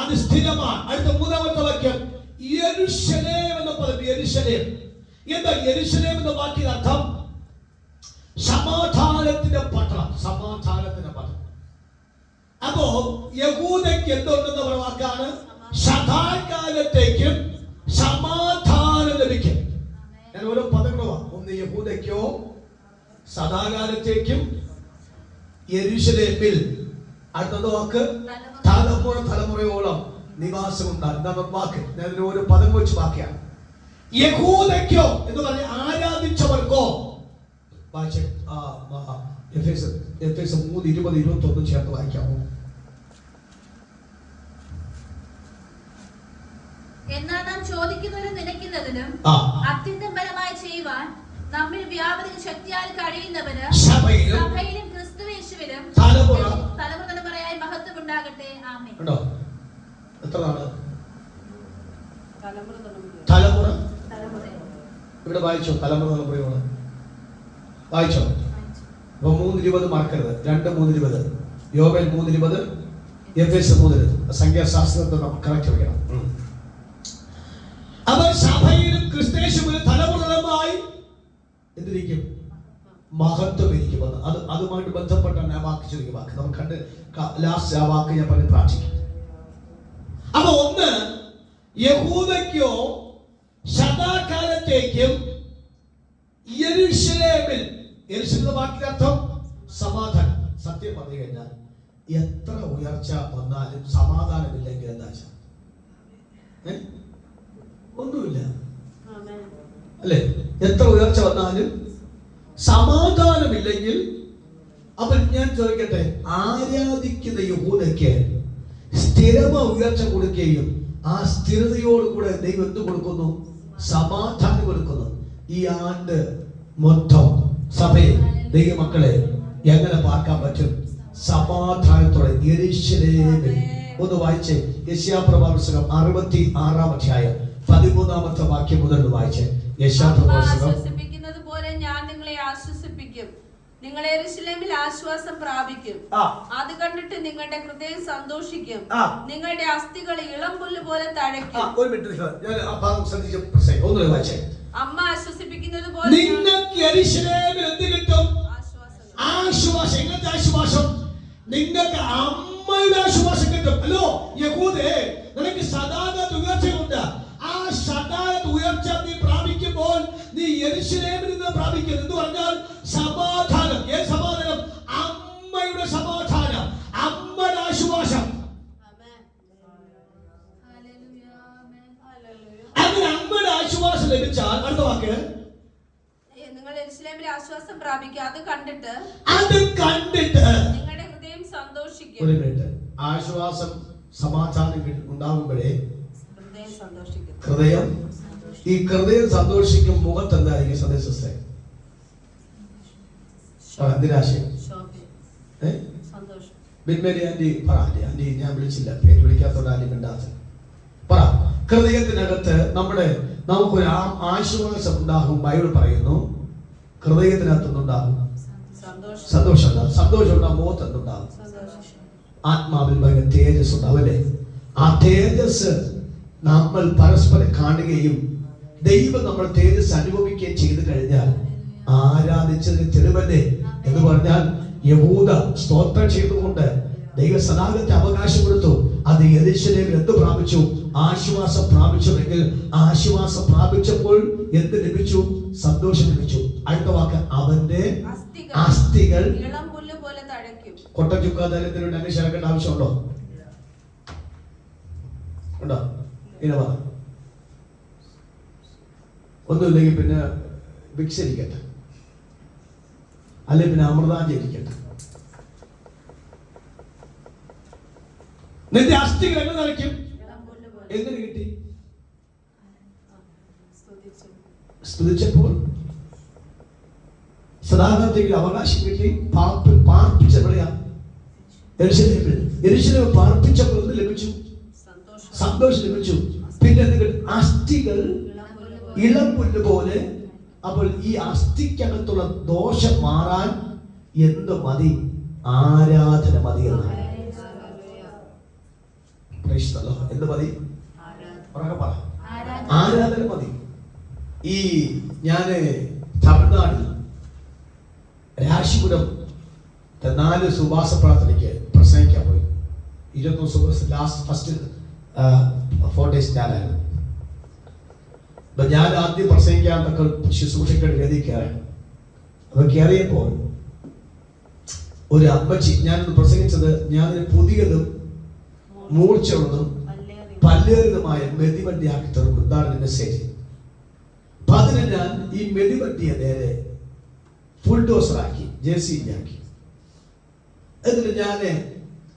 അത് സ്ഥിരമാണ്. അടുത്ത 3 വാക്യം, യെരൂശലേം എന്ന പദം. യെരൂശലേം എന്താ? യെരൂശലേം എന്ന വാക്കിന്റെ അർത്ഥം സമാധാനത്തിന്റെ പട്ടണം. സമാധാനത്തിന്റെ പട്ടണം. അപ്പോ യഹൂദയ്ക്ക് എന്തുണ്ടെന്ന വാക്കാണ്? സദാകാലത്തേക്കും സമാധാനം ലഭിക്കും. ഞാൻ ഓരോ പദങ്ങളോ. ഒന്ന്, യഹൂദയ്ക്കോ സദാകാലത്തേക്കും യെരൂശലേമിൽ. അടുത്തത് വാക്ക് തലമുറയോളം നിവാസം ഉണ്ടാകുന്ന വാക്ക്. ഞാൻ ഓരോ പദം വെച്ച് വാക്കിയാണ്. യഹൂദയ്ക്കോ എന്ന് പറഞ്ഞ ആരാധിച്ചവർക്കോ. എഫേസ്യർ 3:20-21 ചേർത്ത് വായിക്കാമോ? എന്നാൽ നാം ചോദിക്കുന്നതിനും നിனைക്കുന്നതിനും അത്യന്തം ബലമായി ചെയ്യുവാൻ നമ്മിൽ വ്യാപരിക ശക്തിയാൽ കഴിയുന്നവന് സഭയിലും ക്രിസ്തുയേശുവിലും തലമുറയായി മഹത്വം ഉണ്ടാകട്ടെ. ആമേൻ. ഉണ്ടോ? എത്രയാണ് തലമുറ? ഇവിടെ വായിച്ചോ? തലമുറയോട് വായിച്ചോ? അപ്പൊ 3:20 മറക്കരുത്. 2:3:20, യോബേൽ 3:20, എഫേസ്യർ 3:20. സംഖ്യാശാസ്ത്രത്തെ നമുക്ക് കറക്റ്റ് ചെയ്യണം. അവർ സഭയിലും ക്രിസ്തുയേശുവിലും തലമുറകളുമായി എന്തിരിക്കും? മഹത്വം ഇരിക്കും. അതുമായിട്ട് ബന്ധപ്പെട്ടാണ് ആ വാക്ക് ചോദിക്കുക. വാക്ക് നമുക്ക് കണ്ട് ലാസ്റ്റ് ആ വാക്ക് ഞാൻ പറഞ്ഞ് പ്രാർത്ഥിക്കും. അപ്പൊ ഒന്ന്, യഹൂദയ്ക്കോ സദാകാലത്തേക്കും യെരൂശലേമിൽ. യെരൂശലേം വാക്കിന്റെ അർത്ഥം സമാധാനം. സത്യം പറഞ്ഞു കഴിഞ്ഞാൽ എത്ര ഉയർച്ച വന്നാലും സമാധാനമില്ലെങ്കിൽ എന്താ ഒന്നുമില്ല അല്ലെ? എത്ര ഉയർച്ച വന്നാലും സമാധാനമില്ലെങ്കിൽ, അപ്പൊ ഞാൻ ചോദിക്കട്ടെ, ആരാധിക്കുന്ന യഹൂദയ്ക്ക് സ്ഥിരമായ ഉയർച്ച കൊടുക്കുകയും ആ സ്ഥിരതയോടുകൂടെ ദൈവം എന്ത് കൊടുക്കുന്നു? സമാധാനം കൊടുക്കുന്നു. ഈ ആണ്ട് മൊത്തം സഭയെ ദൈവമക്കളെ എങ്ങനെ പാർക്കാൻ പറ്റും? സമാധാനത്തോടെ. യെരൂശലേമിൽ ഒന്ന് വായിച്ചേ, യെശയ്യാപ്രവാചക പുസ്തകം 66-ാം അധ്യായം 13-ാമത്തെ വാക്യം മുതൽ വായിച്ചേ. ആശ്വസിപ്പിക്കുന്നത് പോലെ ഞാൻ നിങ്ങളെ ആശ്വസിപ്പിക്കും, നിങ്ങൾ യെരൂശലേമിൽ ആശ്വാസം പ്രാപിക്കും. അത് കണ്ടിട്ട് നിങ്ങളുടെ ഹൃദയം സന്തോഷിക്കും, നിങ്ങളുടെ അസ്ഥികൾ ഇളംപുല്ല് പോലെ തഴയ്ക്കും. അമ്മ ആശ്വസിപ്പിക്കുന്നത് പോലെ നിങ്ങൾക്ക് യെരൂശലേമിൽ എന്ത് കിട്ടും? ആശ്വാസം. എങ്ങനത്തെ ആശ്വാസം? നിങ്ങൾക്ക് അമ്മയുടെ ആശ്വാസം കിട്ടും. അല്ലോ യഹൂദേ, നിനക്ക് സദാകാലത്ത് ഉയർച്ചയുണ്ട്. ആ സദാകാലത്ത് ഉയർച്ച നീ പ്രാപിക്കുമ്പോൾ നീ യെരൂശലേമിൽ നിന്ന് പ്രാപിക്കുന്നത് എന്ന് പറഞ്ഞാൽ സമാധാനം. ഏത് സമാധാനം? അമ്മയുടെ സമാധാനം, അമ്മയുടെ ആശ്വാസം. അങ്ങനെ അമ്മയുടെ ആശ്വാസം ലഭിച്ചാൽ അടുത്ത വാക്ക്, നിങ്ങൾ യെരൂശലേമിൽ ആശ്വാസം പ്രാപിക്കുക. അത് കണ്ടിട്ട് നിങ്ങളുടെ ഹൃദയം സന്തോഷിക്കും. ഒരു മിനിറ്റ്. ആശ്വാസം സമാധാനം ഉണ്ടാകുമ്പോഴേ ഹൃദയം, ഈ ഹൃദയം സന്തോഷിക്കും. മുഖത്ത് എന്തായിരിക്കും? സന്ദേശത്തെ നിരാശയം. ബിന്മേരി ആന്റി പറ. ആന്റി ഞാൻ വിളിച്ചില്ല, പേര് വിളിക്കാത്തോണ്ട് ആന്റി മിണ്ടാത്ത പറ. ഹൃദയത്തിനകത്ത് നമുക്കൊരു ആശ്വാസം ഉണ്ടാകും. ബൈബിൾ പറയുന്നു ഹൃദയത്തിനകത്തുണ്ടാകും സന്തോഷം. സന്തോഷം ഉണ്ടാകും. മുഖത്ത് എന്തുണ്ടാകും? ആത്മാവിൽ ഭയങ്കര തേജസ് ഉണ്ടാവും അല്ലേ? ആ തേജസ് നമ്മൾ പരസ്പരം കാണുകയും ദൈവം നമ്മൾ തേജസ് അനുഭവിക്കുകയും ചെയ്തു കഴിഞ്ഞാൽ ആരാധിച്ചതിന് തെളിവല്ലേ എന്ന് പറഞ്ഞാൽ യഹൂദ സ്തോത്രം ചെയ്തുകൊണ്ട് ദൈവ സദാകാലത്തെ അവകാശം കൊടുത്തു. അത് യെരൂശലേമിൽ എന്ത് പ്രാപിച്ചു? ആശ്വാസം പ്രാപിച്ചുവെങ്കിൽ ആശ്വാസം പ്രാപിച്ചപ്പോൾ എന്ത് ലഭിച്ചു? സന്തോഷം ലഭിച്ചു. അടുത്ത വാക്ക്, അവന്റെ അസ്ഥികൾ ഇളംപുല്ല് പോലെ തഴയ്ക്കും. കൊട്ട ചുക്കാതലത്തിനുണ്ട് അങ്ങനെ ശരക്കേണ്ട ആവശ്യമുണ്ടോ? ഉണ്ടോ? ഇങ്ങനെ പറ. ഒന്നുമില്ലെങ്കിൽ പിന്നെ വിക്സ് ഇരിക്കട്ടെ, അല്ലെങ്കിൽ പിന്നെ അമൃതാഞ്ജലി ഇരിക്കട്ടെ. നിന്റെ അസ്ഥികൾ എങ്ങനെ നിറയ്ക്കും? എങ്ങനെ കിട്ടി? സ്തുതിച്ചപ്പോൾ സദാകാലത്തേക്ക് അവകാശം കിട്ടി. പാർപ്പിച്ചെവിടെയാ? യെരൂശലേമിൽ. യെരൂശലേമിൽ പാർപ്പിച്ചപ്പോൾ എന്ത് ലഭിച്ചു? സന്തോഷം ലഭിച്ചു. പിന്നെ അസ്ഥികൾ ഇളംപുല്ല് പോലെ. അപ്പോൾ ഈ അസ്ഥിക്കകത്തുള്ള ദോഷം മാറാൻ എന്ത് മതി? ആരാധന മതി എന്നാണ്. എന്ത് മതി? ആരാധന മതി. ഈ ഞാന് തമിഴ്നാട്ടിൽ രാശിപുരം 4 സുവാസ പ്രാർത്ഥനയ്ക്ക് പ്രസംഗിക്കാൻ പോയി. 21 ലാസ്റ്റ് ഫസ്റ്റ് 4 days ഞാനായിരുന്നു. അപ്പൊ ഞാൻ ആദ്യം പ്രസംഗിക്കാൻ ശുശ്രൂഷയ്ക്ക് വേദി കയറി. അപ്പൊ കയറിയപ്പോൾ ഒരു അമ്മച്ചി, ഞാനൊന്ന് പ്രസംഗിച്ചത്, ഞാനൊരു പുതിയതും മൂർച്ചയുള്ളതും പല്ലേറിയതുമായ മെതിവണ്ടിയാക്കി തീർക്കും. ഇതാണ് മെസ്സേജ്. അപ്പൊ അതിന് ഞാൻ ഈ മെതിവണ്ടിയെ നേരെ ഫുൾഡോസറാക്കി, JCB-ആക്കി. എന്നിട്ട് ഞാൻ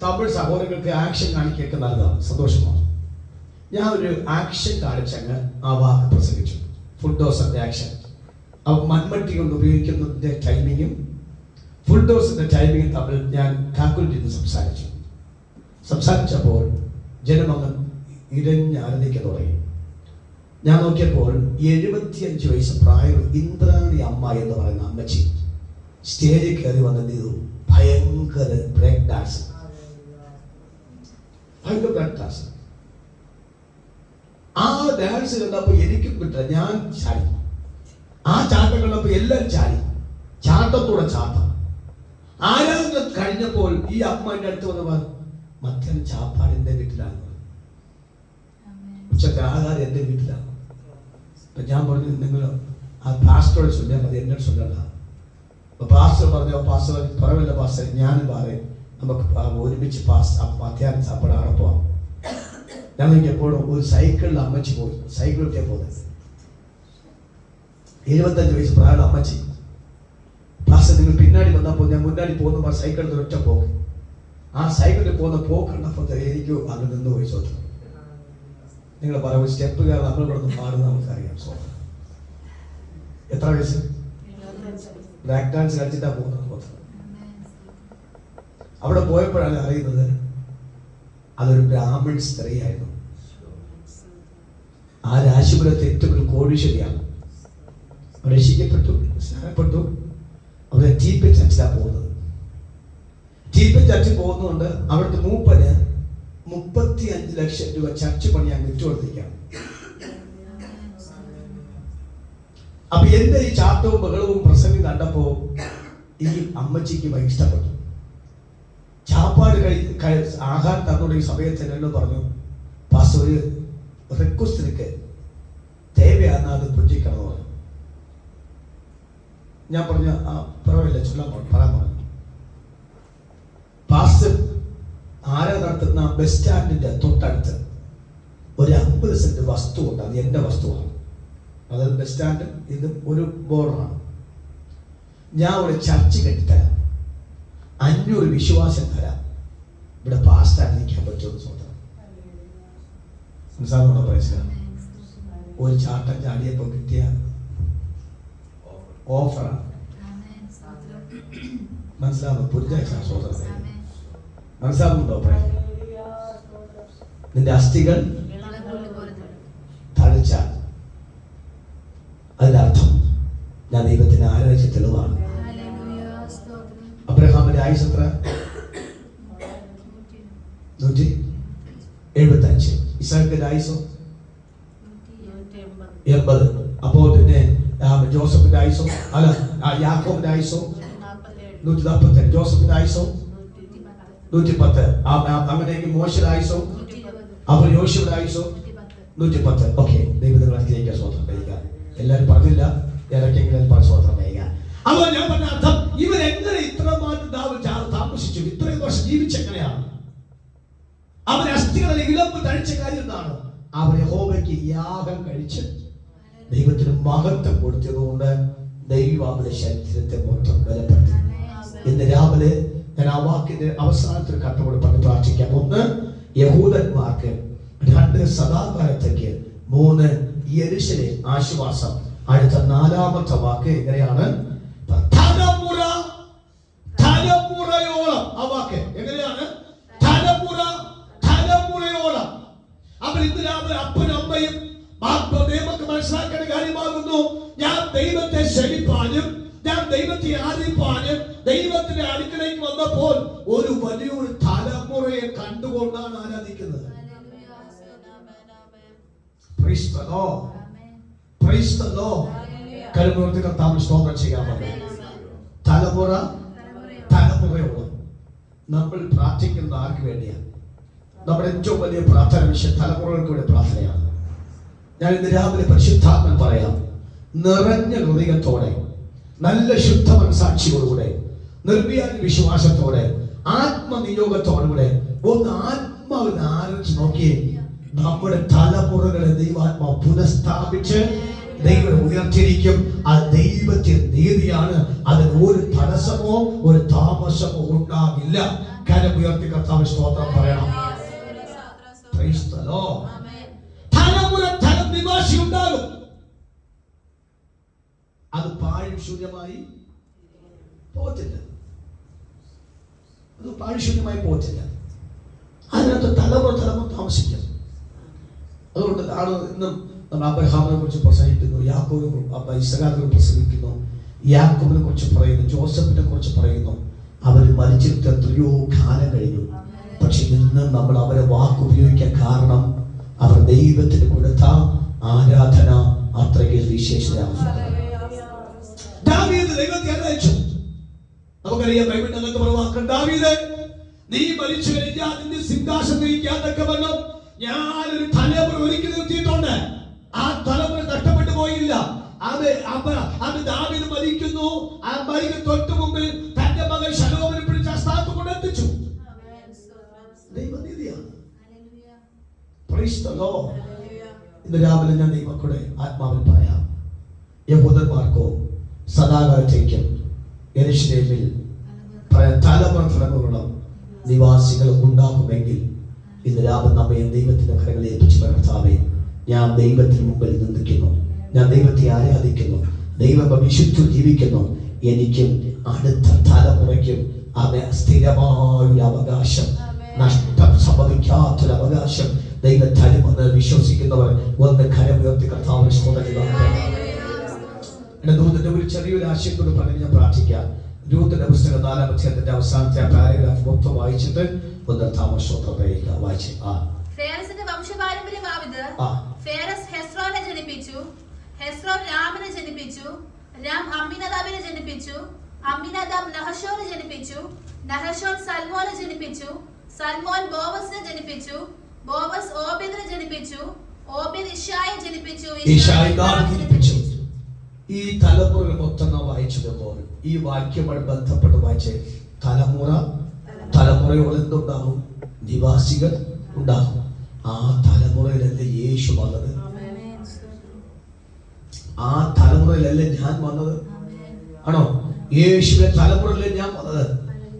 തമിഴ് സഹോദരങ്ങൾക്ക് ആക്ഷൻ കാണിക്കൊക്കെ നല്ലതാണ്, സന്തോഷമാണ്. ഞാൻ ഒരു ആക്ഷൻ കാണിച്ചങ്ങ് ആ വാക്ക് പ്രസംഗിച്ചു. ഫുൾഡോസറിന്റെ ആക്ഷൻ. അപ്പൊ മൺമട്ടി കൊണ്ട് ഉപയോഗിക്കുന്നതിന്റെ ടൈമിങ്ങും ഫുൾഡോസറിന്റെ ടൈമിങ്ങും തമ്മിൽ ഞാൻ കാൽക്കുലേറ്റ് ചെയ്ത് സംസാരിച്ചപ്പോൾ ജനമങ്ങ് ഇരഞ്ഞാരതിക്കാൻ തുടങ്ങി. ഞാൻ നോക്കിയപ്പോൾ 75 വയസ്സ് പ്രായം ഇന്ദ്രാണി അമ്മ എന്ന് പറയുന്ന അമ്മച്ചി സ്റ്റേജിൽ കയറി വന്നത് ചെയ്തു. ഭയങ്കര ബ്രേക്ക് ഡാൻസ്. ആ ഡാൻസ് കണ്ടപ്പോ എനിക്കും കിട്ടില്ല. ഞാൻ ചാടി. ആ ചാട്ടം കണ്ടപ്പോ എല്ലാവരും ചാടി. ചാട്ടത്തോടെ ചാട്ടം. ആരാധന കഴിഞ്ഞപ്പോൾ ഈ അമ്മ എന്റെ അടുത്ത് വന്നപ്പോൾ മധ്യം ചാപ്പാട് എന്റെ വീട്ടിലാണ്, ഉച്ചക്ക് ആഹാരം എന്റെ വീട്ടിലാണ്. അപ്പൊ ഞാൻ പറഞ്ഞു, നിങ്ങൾ ആ പാസ്റ്ററോട് ചൊല്ലാൻ മതി, എന്നോട് ചൊല്ലണ്ട. പാസ്റ്റർ പറഞ്ഞു, പാസ്റ്റർ പറവില്ല പാസ്റ്റർ, ഞാനും പറയും നമുക്ക് ഒരുമിച്ച് അത്യാവശ്യം സാപ്പിടാൻ അവിടെ പോവാം. ഞങ്ങൾക്ക് എപ്പോഴും ഒരു സൈക്കിളിൽ അമ്മച്ചി പോയി, സൈക്കിൾ കിട്ടിയാൽ പോകുന്നത് 75 വയസ്സ് പ്രായമുള്ള അമ്മച്ചി. പാസ്റ്റർ നിങ്ങൾ പിന്നാടി വന്നപ്പോൾ ഞാൻ മുന്നാടി പോകുന്ന സൈക്കിളിൽ ഒറ്റ പോക്ക്. ആ സൈക്കിളിൽ പോകുന്ന പോക്ക് കണ്ടപ്പോൾ എനിക്ക് അങ്ങ് നിന്ന് പോയി. സ്വന്തം നിങ്ങൾ പറയുമ്പോൾ സ്റ്റെപ്പ് കയറി നമ്മൾ ഇവിടെ നിന്ന് പാടുന്ന നമുക്കറിയാം. സ്വന്തം എത്ര വയസ്സ്? ബ്ലാക്ക് ഡാൻസ് കളിച്ചിട്ടാ പോകുന്നത്. അവിടെ പോയപ്പോഴാണ് അറിയുന്നത് അതൊരു ബ്രാഹ്മൺ സ്ത്രീയായിരുന്നു. ആ രാശിപുരത്തെ ഏറ്റവും ഒരു കോടീശ്വരിയാണ്. രക്ഷിക്കപ്പെട്ടു, സ്നാനപ്പെട്ടു. അവിടെ ടീപ്പൻ ചർച്ചിലാ പോകുന്നത്. ടീപ്പൻ ചർച്ചിൽ പോകുന്നതുകൊണ്ട് അവിടുത്തെ മൂപ്പന് 35 ലക്ഷം രൂപ ചർച്ച് പണിയാൻ വിറ്റുകൊടുത്തിരിക്കുകയാണ്. അപ്പൊ എന്റെ ഈ ചാട്ടവും ബഹളവും പ്രസംഗം കണ്ടപ്പോ ഈ അമ്മച്ചിക്ക് ഭയങ്കര ഇഷ്ടപ്പെട്ടു. ചാപ്പാട് ആഹാരം തന്നോട് ഈ സമയത്ത് എന്നോട് പറഞ്ഞു, പാസ്റ്റർ ഒരു റിക്വസ്റ്റ് നിൽക്ക്, തേവയാണ് അത് പുഞ്ചിക്കണം പറഞ്ഞു. ഞാൻ പറഞ്ഞു പറവില്ല, ചൊല്ലാൻ പറയാൻ പറഞ്ഞു. പാസ്റ്റർ ആരാ നടത്തുന്ന ബസ് സ്റ്റാൻഡിന്റെ തൊട്ടടുത്ത് ഒരു 50 സെന്റ് വസ്തു ഉണ്ട്. അത് എന്റെ വസ്തുവാണ്. അത് ബസ് സ്റ്റാൻഡ് ഇത് ഒരു ബോർഡറാണ്. ഞാൻ ഒരു ചർച്ച് കെട്ടിത്തരാം, 500 വിശ്വാസം തരാം, ഇവിടെ പാസ്റ്റായിട്ട് നിൽക്കാൻ പറ്റുമെന്ന് സ്വന്തം മനസ്സിലാകുന്നുണ്ടോ? പ്രശ്നം ഒരു ചാട്ടം ചാടിയപ്പോൾ കിട്ടിയ ഓഫറാണ്. മനസ്സിലാവുന്നു? പുരുഷ സോദരൻ മനസ്സിലാകുന്നുണ്ടോ? നിന്റെ അസ്ഥികൾ തഴച്ചാൽ അതിനർത്ഥം ഞാൻ ദൈവത്തിന് ആരാധിച്ച തെളിവാണ്. അബ്രഹാമിന്റെ ആയുസ് എത്ര? 175. ഇസ്ഹാക്കിന്റെ ആയുസോ 80. അപ്പോ പിന്നെ ജോസഫിന്റെ ആയുസോ അല്ല യാക്കോബിന്റെ ആയുസോ 147. ജോസഫിന്റെ ആയുസോ 110. അങ്ങനെയെങ്കിൽ മോശയുടെ ആയുസോ അപ്പോൾ യോശുവയുടെ ആയുസോ 110. ഓക്കെ, ദൈവത്തിന് അനുഗ്രഹിക്കാൻ സ്വതന്ത്രം കഴിയുക. എല്ലാവരും പറഞ്ഞില്ല, ഇടയ്ക്കെങ്കിലും സ്വതന്ത്രം കഴിയുക. അപ്പോൾ ഞാൻ പറഞ്ഞ അർത്ഥം, ഇവരെങ്ങനെ ഇത്രമാത്രം താമസിച്ചു, ഇത്രയും വർഷം ജീവിച്ചെങ്ങനെയാണ്? അവരെ അസ്ഥികളിൽ ഇളമ്പ് തഴിച്ച കാര്യം എന്താണ്? അവർ യഹോവയ്ക്ക് യാഗം കഴിച്ച് ദൈവത്തിന് മഹത്വം കൊടുത്തതുകൊണ്ട് ദൈവം അവരുടെ ശരീരത്തെ മൊത്തം ബലപ്പെടുത്തി. ഇന്ന് രാവിലെ ഞാൻ ആ വാക്കിന്റെ അവസാനത്തിൽ കട്ടുകൊണ്ട് പറഞ്ഞ് പ്രാർത്ഥിക്കാം. 1 യഹൂദന്മാർക്ക്, 2 സദാകാലത്തേക്ക്, 3 യെരൂശലേം ആശ്വാസം. അടുത്ത 4ാമത്തെ വാക്ക് എങ്ങനെയാണ്? തലമുറ തലമുറയോളം. ആ വാക്ക് എങ്ങനെയാണ്? തലമുറ തലമുറയോളം. അപ്പോൾ ഇന്ന് രാവിലെ അപ്പനും അമ്മയും ദൈവത്തെ മനസ്സിലാക്കേണ്ട കാര്യമാകുന്നു, ഞാൻ ദൈവത്തെ ക്ഷണിപ്പാനും ഞാൻ ദൈവത്തെ ആരാധിപ്പാനും ദൈവത്തിന്റെ അടുക്കലേക്ക് വന്നപ്പോൾ ഒരു വലിയൊരു തലമുറയെ കണ്ടുകൊണ്ടാണ് ആരാധിക്കുന്നത്. Praise the Lord. Praise the Lord. കരുണയോടെ കർത്താവിന് സ്തോത്രം ചെയ്യാമോ? തലമുറ തലമുറയോളം. നമ്മൾ പ്രാർത്ഥിക്കുന്നത് ആർക്ക് വേണ്ടിയാണ്? നമ്മുടെ ഏറ്റവും വലിയ പ്രാർത്ഥന വിഷയം തലമുറകൾക്ക് വേണ്ടി പ്രാർത്ഥനയാണ്. ഞാൻ ഇന്ന് രാവിലെ പരിശുദ്ധാത്മൻ പറയാം, നിറഞ്ഞ ഹൃദയത്തോടെ, നല്ല ശുദ്ധ മനസാക്ഷിയോടുകൂടെ, നിർവ്യാജ വിശ്വാസത്തോടെ, ആത്മനിയോഗത്തോടുകൂടെ ഒന്ന് ആത്മാവിനെ ആലോചിച്ച് നോക്കിയേ. നമ്മുടെ തലമുറകളെ ദൈവാത്മാവ് പുനഃസ്ഥാപിച്ച് ദൈവം ഉയർത്തിരിക്കും. ആ ദൈവത്തിന്റെ നീതിയാണ്. അതിന് ഒരു തടസ്സമോ ഒരു താമസമോ ഉണ്ടാകില്ല. കരം ഉയർത്തി കർത്താവിന് സ്തോത്രം പറയണം. Praise the Lord. തലമുറ തലം നിവാസി ഉണ്ടാകും. അത് പാഴും ശൂന്യമായി പോകത്തില്ല. അത് പാഴുശൂന്യമായി പോകത്തില്ല. അതിനകത്ത് തലമുറ താമസിക്കും. അതുകൊണ്ട് ഇന്നും നമ്മൾ അബ്രഹാമിനെ കുറിച്ച് പ്രസംഗിക്കുന്നു, യാക്കോബിനെ ഇസ്ഹാക്കിനെ പ്രസംഗിക്കുന്നു, യാക്കോബിനെ കുറിച്ച് പറയുന്നു, ജോസഫിനെ കുറിച്ച് പറയുന്നു. അവർ മരിച്ചിട്ട് എത്രയോ കാലം കഴിഞ്ഞു. പക്ഷെ ഇന്ന് നമ്മൾ അവരെ വാക്കുപയോഗിക്കാൻ കാരണം അവർ ദൈവത്തിന് കൊടുത്ത ആരാധന അത്രയ്ക്ക് വിശേഷതയാണ്. ദാവീദ് ദൈവത്തെ ആരാധിച്ചു. നമുക്കറിയാം ബൈബിളിൽ അങ്ങനത്തെ ഒരു വാക്കുണ്ട്, ദാവീദേ നീ മരിച്ചു കഴിഞ്ഞാൽ നിന്റെ സിംഹാസനം ഇരിക്കാതൊക്കെ വന്നു ഞാനൊരു തലമുറ ഒരുക്കി നിർത്തിയിട്ടുണ്ട്. ആ തലമുറ നഷ്ടപ്പെട്ടു പോയി ഉണ്ടായില്ല. ദാവീദ് മരിക്കുന്നു. ആ മരിക്കുന്ന തൊട്ട് മുമ്പിൽ തന്റെ മകൻ ശലോമോനെ പിടിച്ച് ആ സ്ഥാനത്ത് കൊണ്ടെത്തിച്ചു. ദൈവനീതിയാണ്. Praise the Lord. ഇന്ന് രാവിലെ ഞാൻ ദൈവക്കൂടെ ആത്മാവിൽ പറയാം, യഹൂദന്മാർക്കോ സദാകാലത്തേക്കും യെരൂശലേമിൽ തലമുറകളോളം നിവാസികൾ ഉണ്ടാകുമെങ്കിൽ ഇന്ന് രാവിലെ നമ്മെ ദൈവത്തിന്റെ കരങ്ങളിൽ ഏൽപ്പിച്ചു. കർത്താവേ, ഞാൻ ദൈവത്തിന് മുമ്പിൽ നിന്ദിക്കുന്നു, ഞാൻ ദൈവത്തെ ആരാധിക്കുന്നു, ദൈവം വിശുദ്ധ ജീവിക്കുന്നു. എനിക്കും അടുത്ത തലമുറയ്ക്കും സ്ഥിരമായൊരു അവകാശം, നഷ്ടം സംഭവിക്കാത്തൊരു അവകാശം ദൈവം തരുമെന്ന് വിശ്വസിക്കുന്നവർ ഒന്ന് കരമുയർത്തി കർത്താവിനെ സ്തോത്രം ചെയ്യുക. എന്റെ ദൂതന്റെ ഒരു ചെറിയൊരു ആശയത്തോട് പറഞ്ഞ് ഞാൻ പ്രാർത്ഥിക്കാം. രൂത്തിന്റെ പുസ്തകം 4-ാം അധ്യായത്തിന്റെ അവസാനത്തെ പാരഗ്രാഫ് മൊത്തം വായിച്ചിട്ട് ഒന്ന് താമസോത്രം വായിച്ചു. ഫേറസിന്റെ വംശപാരമ്പര്യമാവിത്. ഫേറസ് ഹെസ്രോനെ ജനിപ്പിച്ചു, ഹെസ്രോൻ രാമിനെ ജനിപ്പിച്ചു, രാം അമ്മിനദാബിനെ ജനിപ്പിച്ചു, അമ്മിനദാബ് നഹശോനെ ജനിപ്പിച്ചു, നഹശോൻ സൽമോനെ ജനിപ്പിച്ചു, സൽമോൻ ബോവസിനെ ജനിപ്പിച്ചു, ബോവസ് ഓബേദിനെ ജനിപ്പിച്ചു, ഓബേദ് ഇശായെ ജനിപ്പിച്ചു, ഇശായി ദാവീദിനെ ജനിപ്പിച്ചു. ഈ തലമുറകൾ മൊത്തം നാം വായിച്ചപ്പോൾ ഈ വാക്യങ്ങൾ ബന്ധപ്പെട്ട് വായിച്ച് തലമുറയോട് എന്തുണ്ടാകും? നിവാസികൾ ഉണ്ടാകും. ആ തലമുറയിലല്ലേ യേശു വന്നത്? ആ തലമുറയിലല്ലേ ഞാൻ വന്നത്? ആണോ? യേശുവിന്റെ തലമുറയിലെ ഞാൻ വന്നത്.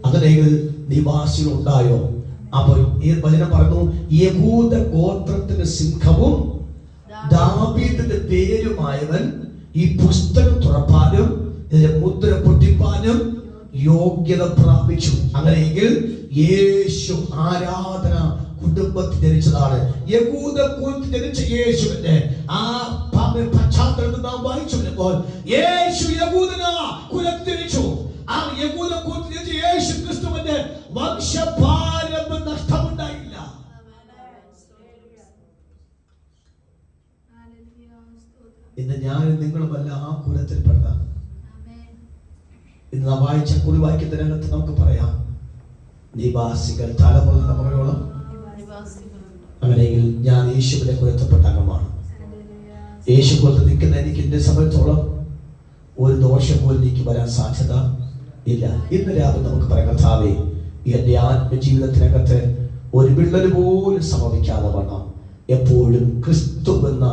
അങ്ങനെയെങ്കിൽ നിവാസികൾ ഉണ്ടായോ? അപ്പോൾ ഈ വചനം പറഞ്ഞു, യഹൂദ ഗോത്രത്തിന്റെ സിംഹവും ദാവീദിന്റെ പേരുമായവൻ ഈ പുസ്തകം തുറപ്പാനും ഇതിന്റെ മുദ്ര പൊട്ടിപ്പാനും യോഗ്യത പ്രാപിച്ചു. അങ്ങനെയെങ്കിൽ യേശു ആരാധന കുടുംബത്തിൽ ജനിച്ചതാണ്. യഹൂദ കുലത്തിൽ ജനിച്ച യേശുവിന്റെ ആ പശ്ചാത്തലത്തിൽ നാം വായിച്ചു വരുമ്പോൾ യേശു യഹൂദ കുലത്തിൽ ജനിച്ചു. ആ യഹൂദ കുലത്തിൽ ജനിച്ച യേശു ക്രിസ്തുവിന്റെ വംശപാരമ്പര്യം നഷ്ടമുണ്ടായില്ല. ഇന്ന് ഞാനും നിങ്ങളുമല്ല ആ കുലത്തിൽപ്പെട്ട. ഇന്ന് നാം വായിച്ച കുറിവാക്യത്തിനകത്ത് നമുക്ക് പറയാം, നിവാസികൾ തലമുറയോളം. അങ്ങനെയെങ്കിൽ ഞാൻ യേശുവിന്റെ കുലത്തിൽപ്പെട്ട അംഗമാണ്. യേശു കുലത്തിൽ നിൽക്കുന്ന എനിക്ക് എന്റെ സമയത്തോളം ഒരു ദോഷം പോലും എനിക്ക് വരാൻ സാധ്യത ഇല്ല. ഇന്ന് രാവിലെ നമുക്ക് പറയാം, കർത്താവേ, എന്റെ ആത്മജീവിതത്തിനകത്ത് ഒരു വിള്ളൽ പോലും സംഭവിക്കാതെ വണ്ണം എപ്പോഴും ക്രിസ്തു എന്ന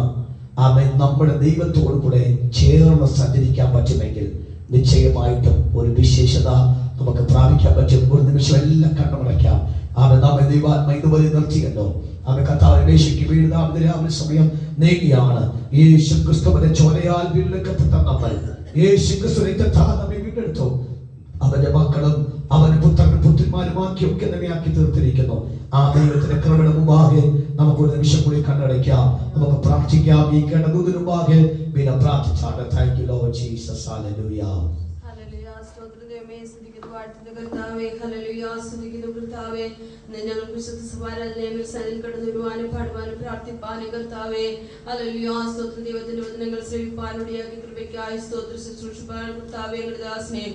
നമ്മുടെ ദൈവത്തോടു കൂടെ ചേർന്ന് സഞ്ചരിക്കാൻ പറ്റുമെങ്കിൽ നിശ്ചയമായിട്ടും ഒരു വിശേഷത നമുക്ക് പ്രാപിക്കാൻ പറ്റും. ഒരു നിമിഷം എല്ലാം കണ്ണുമടയ്ക്കാം. നമ്മെ ദൈവാത്മ ഇതുവരെ നിർത്തിയല്ലോ. കർത്താവിന്റെ വീഴുന്ന സമയം നീങ്ങിയാണ്. യേശു ക്രിസ്തുവിന്റെ ചോരയാൽ വീണ്ടെടുക്കപ്പെട്ട നമ്മൾ, യേശു ക്രിസ്തു രക്തത്താൽ നമ്മെ വീണ്ടെടുത്തു. അവന്റെ മക്കളും അവന്റെ പുത്രന്മാരുമാക്കി ഒക്കെ നമ്മയാക്കി തീർത്തിരിക്കുന്നു. ആ ദൈവത്തിന്റെ കൃപയുടെ മുമ്പാകെ നമുക്ക് ഒരു നിമിഷം കൂടി കണ്ണടയ്ക്കാം. നമുക്ക് പ്രാർത്ഥിക്കാം. ഈ കണ്ണൂതിന് മുമ്പാകെ പിന്നെ പ്രാർത്ഥിച്ചാണ്. Thank you lord Jesus. Hallelujah. ഞങ്ങൾക്ക് വിശുദ്ധ സഭാരാധനയിൽ സന്നിധിയിൽ കടന്നു വരുവാനും പാടുവാനും പ്രാർത്ഥിപ്പാനും കർത്താവേ ഹല്ലേലൂയ. സ്തോത്രം. ദൈവത്തിന്റെ വചനങ്ങൾ ശ്രവിപ്പാനുടയാക്കി കൃപയ്ക്കായി സ്തോത്രം. ശുശ്രൂഷിപ്പാനും കർത്താവേ ഞങ്ങളുടെ ദാസനെ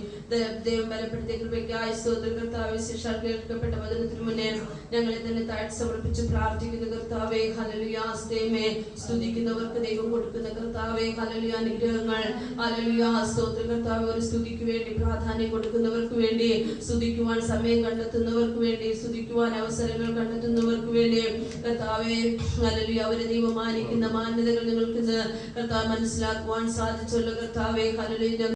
ദൈവം ബലപ്പെടുത്തിയ കൃപയ്ക്കായി സ്തോത്രം. കർത്താവേ, ശിക്ഷാൽ കേൾക്കപ്പെട്ട വചനത്തിന് മുന്നേ ഞങ്ങളെ തന്നെ താഴ്ത്തി സമർപ്പിച്ച് പ്രാർത്ഥിക്കുന്ന കർത്താവേ ഹല്ലേലൂയ. സ്തോത്രമേ. സ്തുതിക്കുന്നവർക്ക് ദൈവം കൊടുക്കുന്ന കർത്താവേ ഹല്ലേലൂയ അനുഗ്രഹങ്ങൾ. ഹല്ലേലൂയ. സ്തോത്രം. കർത്താവേ, ഒരു സ്തുതിക്ക് വേണ്ടി പ്രാധാന്യം കൊടുക്കുന്നവർക്ക് വേണ്ടി, സ്തുതിക്കുവാൻ സമയം കണ്ടെത്തുന്നവർക്ക് വേണ്ടി, സ്തുതിക്കുവാൻ അവസരങ്ങൾ കണ്ടെത്തുന്നവർക്ക് വേണ്ടി കർത്താവേ ഹല്ലേലൂയ അവരെ ദൈവം മാനിക്കുന്ന മാന്യതകൾ നിങ്ങൾക്ക് കർത്താവ് മനസ്സിലാക്കുവാൻ സാധിച്ചുള്ള കർത്താവേ ഹല്ലേലൂയ.